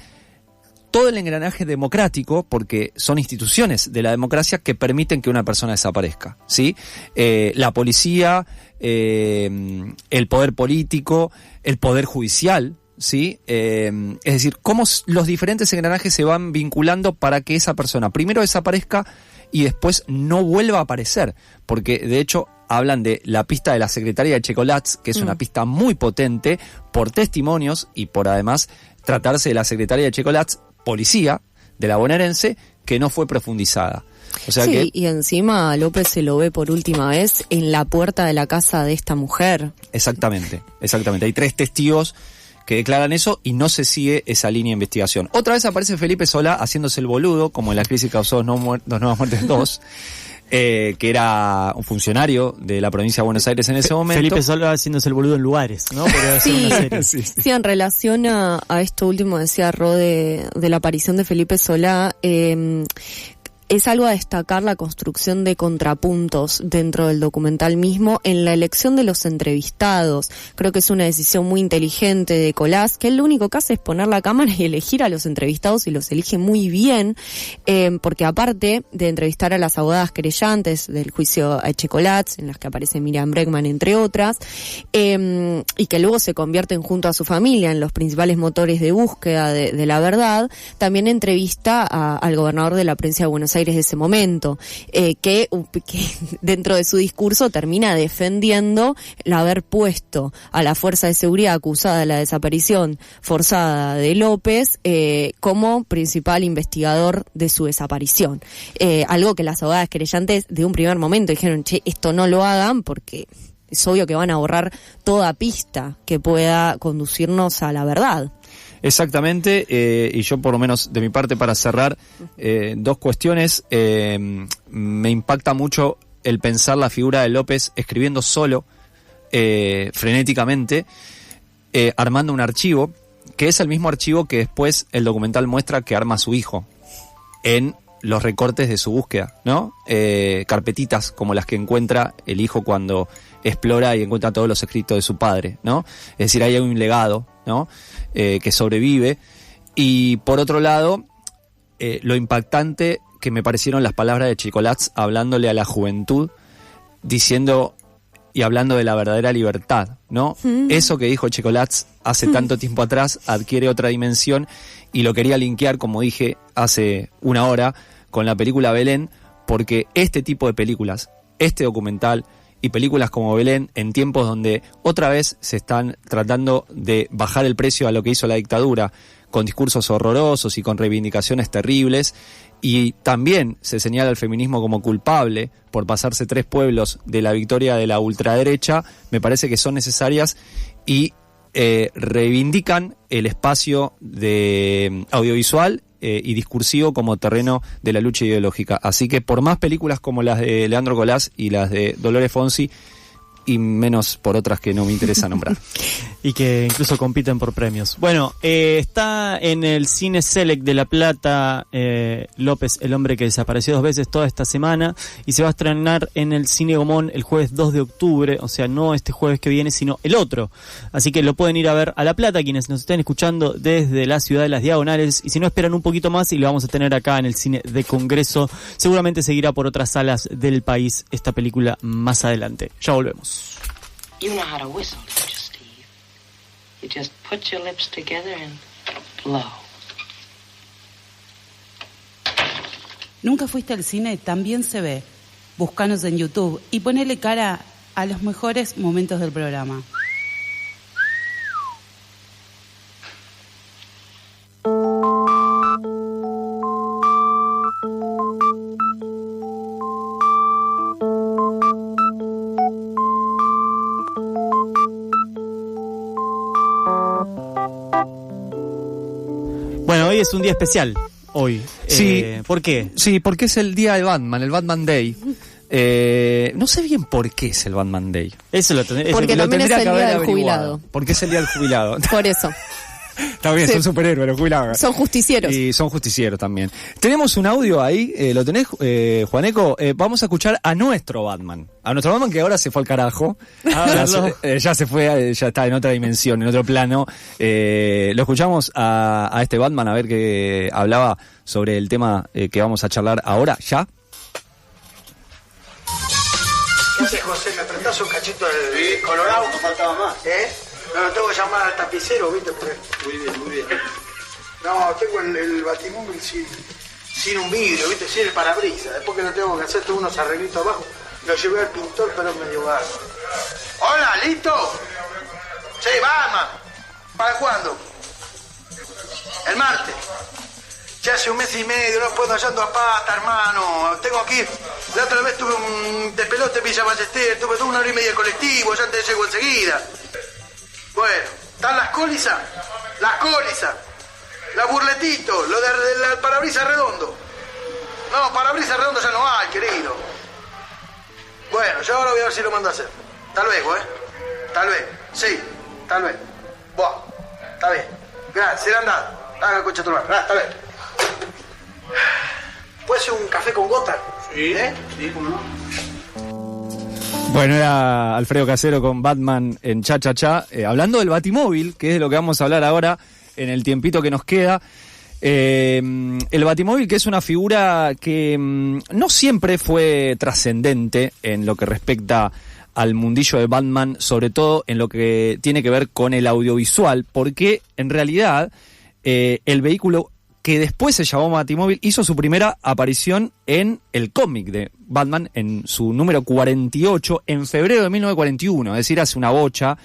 todo el engranaje democrático, porque son instituciones de la democracia que permiten que una persona desaparezca, ¿sí? La policía, el poder político, el poder judicial, ¿sí? Es decir, cómo los diferentes engranajes se van vinculando para que esa persona primero desaparezca y después no vuelva a aparecer, porque de hecho hablan de la pista de la secretaria de Checolatz, que es una pista muy potente por testimonios y por además tratarse de la secretaria de Checolatz, policía de la bonaerense, que no fue profundizada. O sea sí, y encima López se lo ve por última vez en la puerta de la casa de esta mujer. Exactamente. Hay 3 testigos que declaran eso y no se sigue esa línea de investigación. Otra vez aparece Felipe Solá haciéndose el boludo, como en La crisis causó 2 nuevas muertes 2, que era un funcionario de la provincia de Buenos Aires en ese momento. Felipe Solá haciéndose el boludo en lugares, ¿no? Sí, sí, en relación a esto último decía Ro de la aparición de Felipe Solá, es algo a destacar la construcción de contrapuntos dentro del documental mismo en la elección de los entrevistados. Creo que es una decisión muy inteligente de Colás, que él lo único que hace es poner la cámara y elegir a los entrevistados y los elige muy bien, porque aparte de entrevistar a las abogadas querellantes del juicio a Checolatz, en las que aparece Miriam Bregman entre otras, y que luego se convierten junto a su familia en los principales motores de búsqueda de la verdad, también entrevista al gobernador de la provincia de Buenos Aires de ese momento, que dentro de su discurso termina defendiendo el haber puesto a la fuerza de seguridad acusada de la desaparición forzada de López como principal investigador de su desaparición. Algo que las abogadas querellantes de un primer momento dijeron, esto no lo hagan porque es obvio que van a borrar toda pista que pueda conducirnos a la verdad. Exactamente, y yo por lo menos de mi parte para cerrar, 2 cuestiones. Me impacta mucho el pensar la figura de López escribiendo solo, frenéticamente, armando un archivo, que es el mismo archivo que después el documental muestra que arma su hijo en los recortes de su búsqueda, ¿no? Carpetitas como las que encuentra el hijo cuando explora y encuentra todos los escritos de su padre, ¿no? Es decir, ahí hay un legado, ¿no? Que sobrevive. Y por otro lado, lo impactante que me parecieron las palabras de Checolatz hablándole a la juventud, diciendo y hablando de la verdadera libertad, ¿no? Eso que dijo Checolatz hace tanto tiempo atrás adquiere otra dimensión, y lo quería linkear, como dije hace una hora, con la película Belén, porque este tipo de películas, este documental y películas como Belén, en tiempos donde otra vez se están tratando de bajar el precio a lo que hizo la dictadura, con discursos horrorosos y con reivindicaciones terribles, y también se señala al feminismo como culpable por pasarse 3 pueblos de la victoria de la ultraderecha, me parece que son necesarias y reivindican el espacio de audiovisual y discursivo como terreno de la lucha ideológica. Así que por más películas como las de Leandro Colás y las de Dolores Fonsi, y menos por otras que no me interesa nombrar. Y que incluso compiten por premios. Bueno, está en el Cine Select de La Plata López, el hombre que desapareció 2 veces toda esta semana, y se va a estrenar en el Cine Gomón el jueves 2 de octubre, o sea, no este jueves que viene, sino el otro. Así que lo pueden ir a ver a La Plata, quienes nos estén escuchando desde la ciudad de las Diagonales, y si no, esperan un poquito más y lo vamos a tener acá en el Cine de Congreso. Seguramente seguirá por otras salas del país esta película más adelante. Ya volvemos. You know how to whistle, don't you, Steve? You just put your lips together and blow. ¿Nunca fuiste al cine? También se ve. Búscanos en YouTube y ponele cara a los mejores momentos del programa. Bueno, hoy es un día especial. Hoy. Sí. ¿Por qué? Sí, porque es el día de Batman, el Batman Day. No sé bien por qué es el Batman Day. Eso lo porque también es el día del jubilado. Porque es el día del jubilado. Por eso. Está bien, sí. Son superhéroes los jubilados. Son justicieros. Y son justicieros también. Tenemos un audio ahí, ¿lo tenés, Juaneco? Vamos a escuchar a nuestro Batman. A nuestro Batman que ahora se fue al carajo. Ya se fue, ya está en otra dimensión, en otro plano. Lo escuchamos a este Batman a ver que hablaba sobre el tema que vamos a charlar ahora, ¿ya? ¿Qué haces, José? ¿Me prestás un cachito del Colorado? No faltaba más. No, tengo que llamar al tapicero, ¿viste? Muy bien, muy bien. No, tengo el batimóvil sin un vidrio, ¿viste? Sin el parabrisas. Después que lo tengo que hacer, tengo unos arreglitos abajo. Lo llevé al pintor, pero es medio gasto. Hola, ¿listo? Sí, Batman. ¿Para cuándo? El martes. Ya hace 1 mes y medio, no puedo hallando a pata, hermano. Tengo aquí. La otra vez tuve un despelote en Villa Ballester, tuve 1 hora y media de colectivo, ya te llego enseguida. Bueno, ¿están las cólizas? Las cólizas. La burletito, lo del parabrisas redondo. No, parabrisas redondo ya no hay, querido. Bueno, yo ahora voy a ver si lo mando a hacer. Tal vez, Tal vez, sí, tal vez. Buah, está bien. Gracias, será andado. Haga coche tu hermano, está bien. ¿Puede ser un café con gota? Sí, sí, cómo no. Bueno, era Alfredo Casero con Batman en Cha Cha Cha, hablando del Batimóvil, que es de lo que vamos a hablar ahora en el tiempito que nos queda. El Batimóvil, que es una figura que no siempre fue trascendente en lo que respecta al mundillo de Batman, sobre todo en lo que tiene que ver con el audiovisual, porque en realidad el vehículo que después se llamó Batimóvil hizo su primera aparición en el cómic de Batman, en su número 48, en febrero de 1941, es decir, hace una bocha,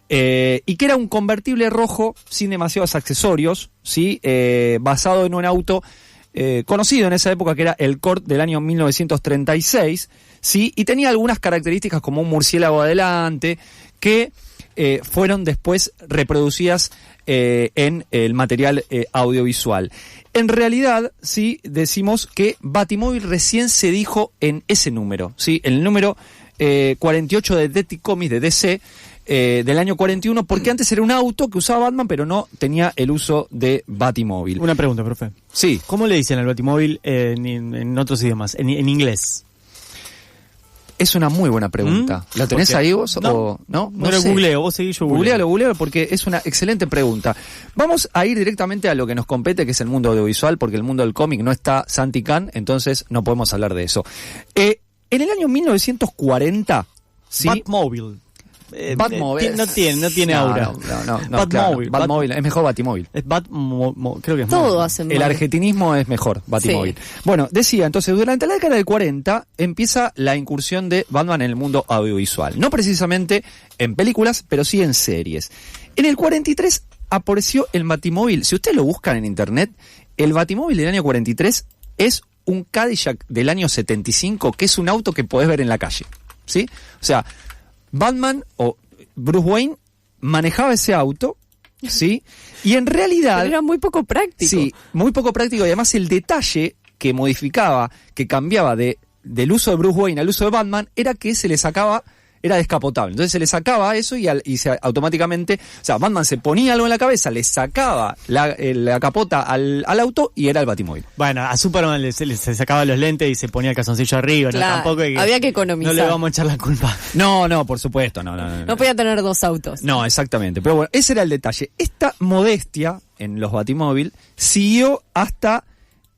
y que era un convertible rojo sin demasiados accesorios, ¿sí? Basado en un auto conocido en esa época que era el Cort del año 1936, ¿sí? Y tenía algunas características como un murciélago adelante que fueron después reproducidas en el material audiovisual. En realidad, sí, decimos que Batimóvil recién se dijo en ese número, ¿sí? El número 48 de Detective Comics de DC del año 41, porque antes era un auto que usaba Batman, pero no tenía el uso de Batimóvil. Una pregunta, profe. Sí. ¿Cómo le dicen al Batimóvil en otros idiomas, en inglés? Es una muy buena pregunta. ¿La tenés ahí vos? No, no lo sé. googleo, vos seguís, yo googleo. Googlealo, porque es una excelente pregunta. Vamos a ir directamente a lo que nos compete, que es el mundo audiovisual, porque el mundo del cómic no está Santi Khan, entonces no podemos hablar de eso. En el año 1940, ¿sí? Batmóvil. Batmobile. No tiene aura. No, Batmobile. Claro, Batmobile. Es mejor Batimóvil. Creo que es Todo hacen El mal. argentinismo es mejor, Batimóvil. Sí. Bueno, decía, entonces, durante la década del 40 empieza la incursión de Batman en el mundo audiovisual. No precisamente en películas, pero sí en series. En el 43 apareció el Batimóvil. Si ustedes lo buscan en internet, el Batimóvil del año 43 es un Cadillac del año 75, que es un auto que podés ver en la calle, ¿sí? O sea, Batman o Bruce Wayne manejaba ese auto, ¿sí? Y en realidad... Pero era muy poco práctico. Sí, muy poco práctico, y además el detalle que modificaba, que cambiaba del uso de Bruce Wayne al uso de Batman, era que se le sacaba... Era descapotable. Entonces se le sacaba eso y automáticamente, o sea, Batman se ponía algo en la cabeza, le sacaba la capota al auto y era el Batimóvil. Bueno, a Superman se sacaba los lentes y se ponía el calzoncillo arriba, Claro, ¿no? Tampoco había que economizar. No le vamos a echar la culpa. No, por supuesto, no. No podía tener dos autos. No, exactamente. Pero bueno, ese era el detalle. Esta modestia en los Batimóvil siguió hasta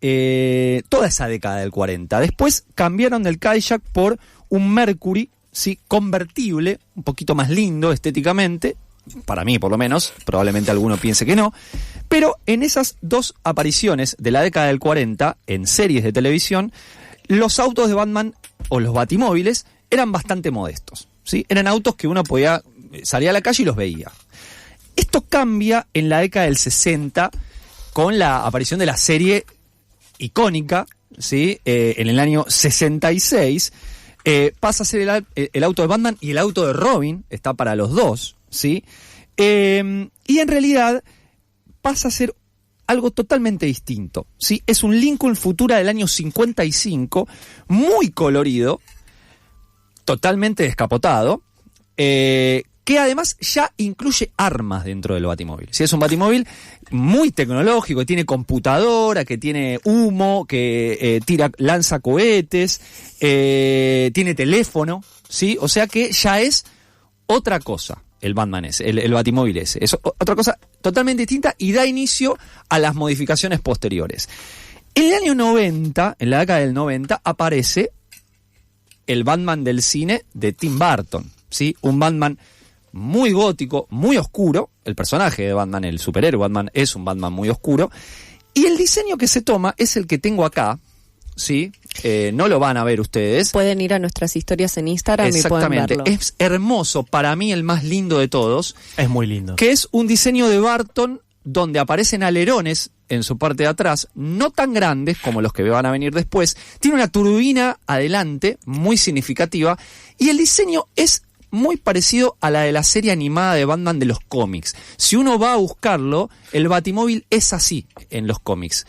toda esa década del 40. Después cambiaron del Cadillac por un Mercury, sí, convertible, un poquito más lindo estéticamente, para mí por lo menos, probablemente alguno piense que no, pero en esas dos apariciones de la década del 40 en series de televisión, los autos de Batman o los Batimóviles eran bastante modestos, ¿sí? Eran autos que uno podía salir a la calle y los veía. Esto cambia en la década del 60 con la aparición de la serie icónica, ¿sí? En el año 66, pasa a ser el auto de Batman y el auto de Robin, está para los dos, ¿sí? Y en realidad pasa a ser algo totalmente distinto, ¿sí? Es un Lincoln Futura del año 55, muy colorido, totalmente descapotado, que además ya incluye armas dentro del Batimóvil. ¿Sí? Es un Batimóvil muy tecnológico, que tiene computadora, que tiene humo, que lanza cohetes, tiene teléfono, ¿sí? O sea que ya es otra cosa el Batman ese, el Batimóvil ese. Es otra cosa totalmente distinta y da inicio a las modificaciones posteriores. En el año 90, en la década del 90, aparece el Batman del cine de Tim Burton, ¿sí? Un Batman muy gótico, muy oscuro. El personaje de Batman, el superhéroe Batman, es un Batman muy oscuro. Y el diseño que se toma es el que tengo acá, ¿sí? No lo van a ver ustedes. Pueden ir a nuestras historias en Instagram y pueden verlo. Es hermoso, para mí el más lindo de todos. Es muy lindo. Que es un diseño de Burton donde aparecen alerones en su parte de atrás, no tan grandes como los que van a venir después. Tiene una turbina adelante, muy significativa, y el diseño es muy parecido a la de la serie animada de Batman de los cómics. Si uno va a buscarlo, el Batimóvil es así en los cómics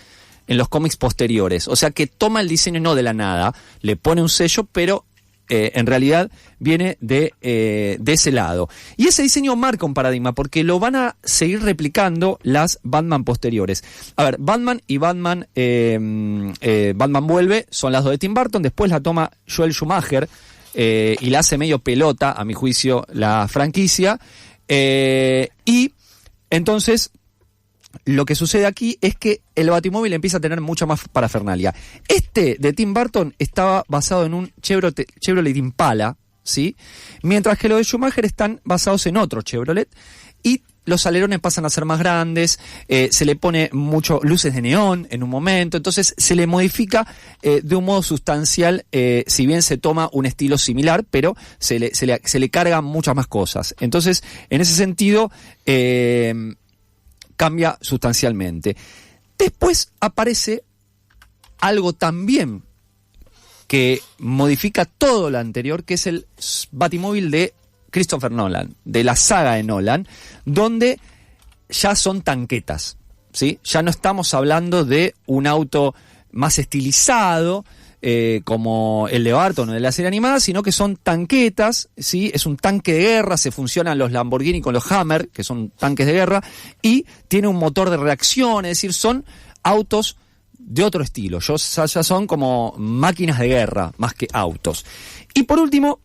posteriores. O sea que toma el diseño no de la nada, le pone un sello, pero en realidad viene de ese lado. Y ese diseño marca un paradigma, porque lo van a seguir replicando las Batman posteriores. A ver, Batman y Batman Vuelve son las dos de Tim Burton, después la toma Joel Schumacher, y la hace medio pelota, a mi juicio, la franquicia. Y entonces lo que sucede aquí es que el Batimóvil empieza a tener mucha más parafernalia. Este de Tim Burton estaba basado en un Chevrolet Impala, ¿sí? Mientras que los de Schumacher están basados en otro Chevrolet, y los alerones pasan a ser más grandes, se le pone mucho luces de neón en un momento, entonces se le modifica de un modo sustancial, si bien se toma un estilo similar, pero se le cargan muchas más cosas. Entonces, en ese sentido, cambia sustancialmente. Después aparece algo también que modifica todo lo anterior, que es el Batimóvil de Christopher Nolan, de la saga de Nolan, donde ya son tanquetas, ¿sí? Ya no estamos hablando de un auto más estilizado, como el de Burton o de la serie animada, sino que son tanquetas, ¿sí? Es un tanque de guerra, se funcionan los Lamborghini con los Hammer, que son tanques de guerra, y tiene un motor de reacción, es decir, son autos de otro estilo, ya son como máquinas de guerra, más que autos. Y por último,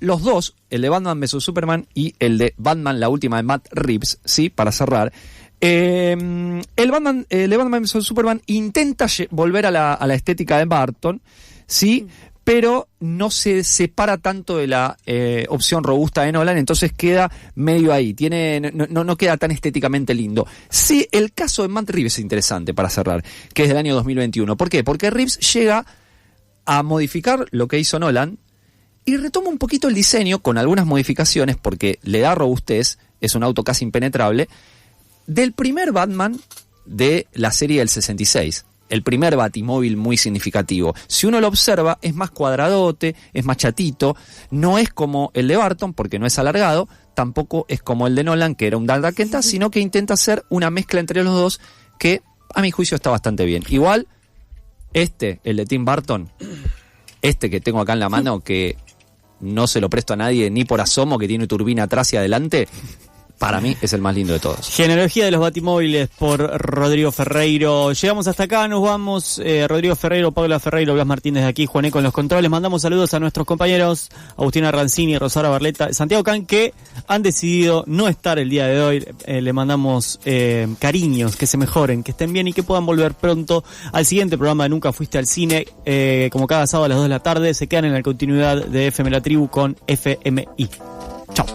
los dos, el de Batman vs Superman y el de Batman, la última de Matt Reeves, ¿sí? Para cerrar. El de Batman vs Superman intenta volver a la estética de Burton, ¿sí? pero no se separa tanto de la opción robusta de Nolan, entonces queda medio ahí, no queda tan estéticamente lindo. Sí, el caso de Matt Reeves es interesante para cerrar, que es del año 2021. ¿Por qué? Porque Reeves llega a modificar lo que hizo Nolan y retoma un poquito el diseño con algunas modificaciones, porque le da robustez, es un auto casi impenetrable, del primer Batman de la serie del 66. El primer Batimóvil muy significativo. Si uno lo observa, es más cuadradote, es más chatito, no es como el de Barton, porque no es alargado, tampoco es como el de Nolan, que era un Data Kenta, sino que intenta hacer una mezcla entre los dos, que a mi juicio está bastante bien. Igual, el de Tim Burton, que tengo acá en la mano, que no se lo presto a nadie ni por asomo, que tiene turbina atrás y adelante, para mí es el más lindo de todos. Genealogía de los Batimóviles por Rodrigo Ferreiro. Llegamos hasta acá, nos vamos. Rodrigo Ferreiro, Paula Ferreiro, Blas Martínez de aquí, Juaneco en los controles. Mandamos saludos a nuestros compañeros Agustina Rancini, Rosaura Barleta, Santiago Can, que han decidido no estar el día de hoy. Le mandamos cariños, que se mejoren, que estén bien y que puedan volver pronto al siguiente programa de Nunca Fuiste al Cine. Como cada sábado a las 2 de la tarde, se quedan en la continuidad de FM La Tribu con FMI. Chao.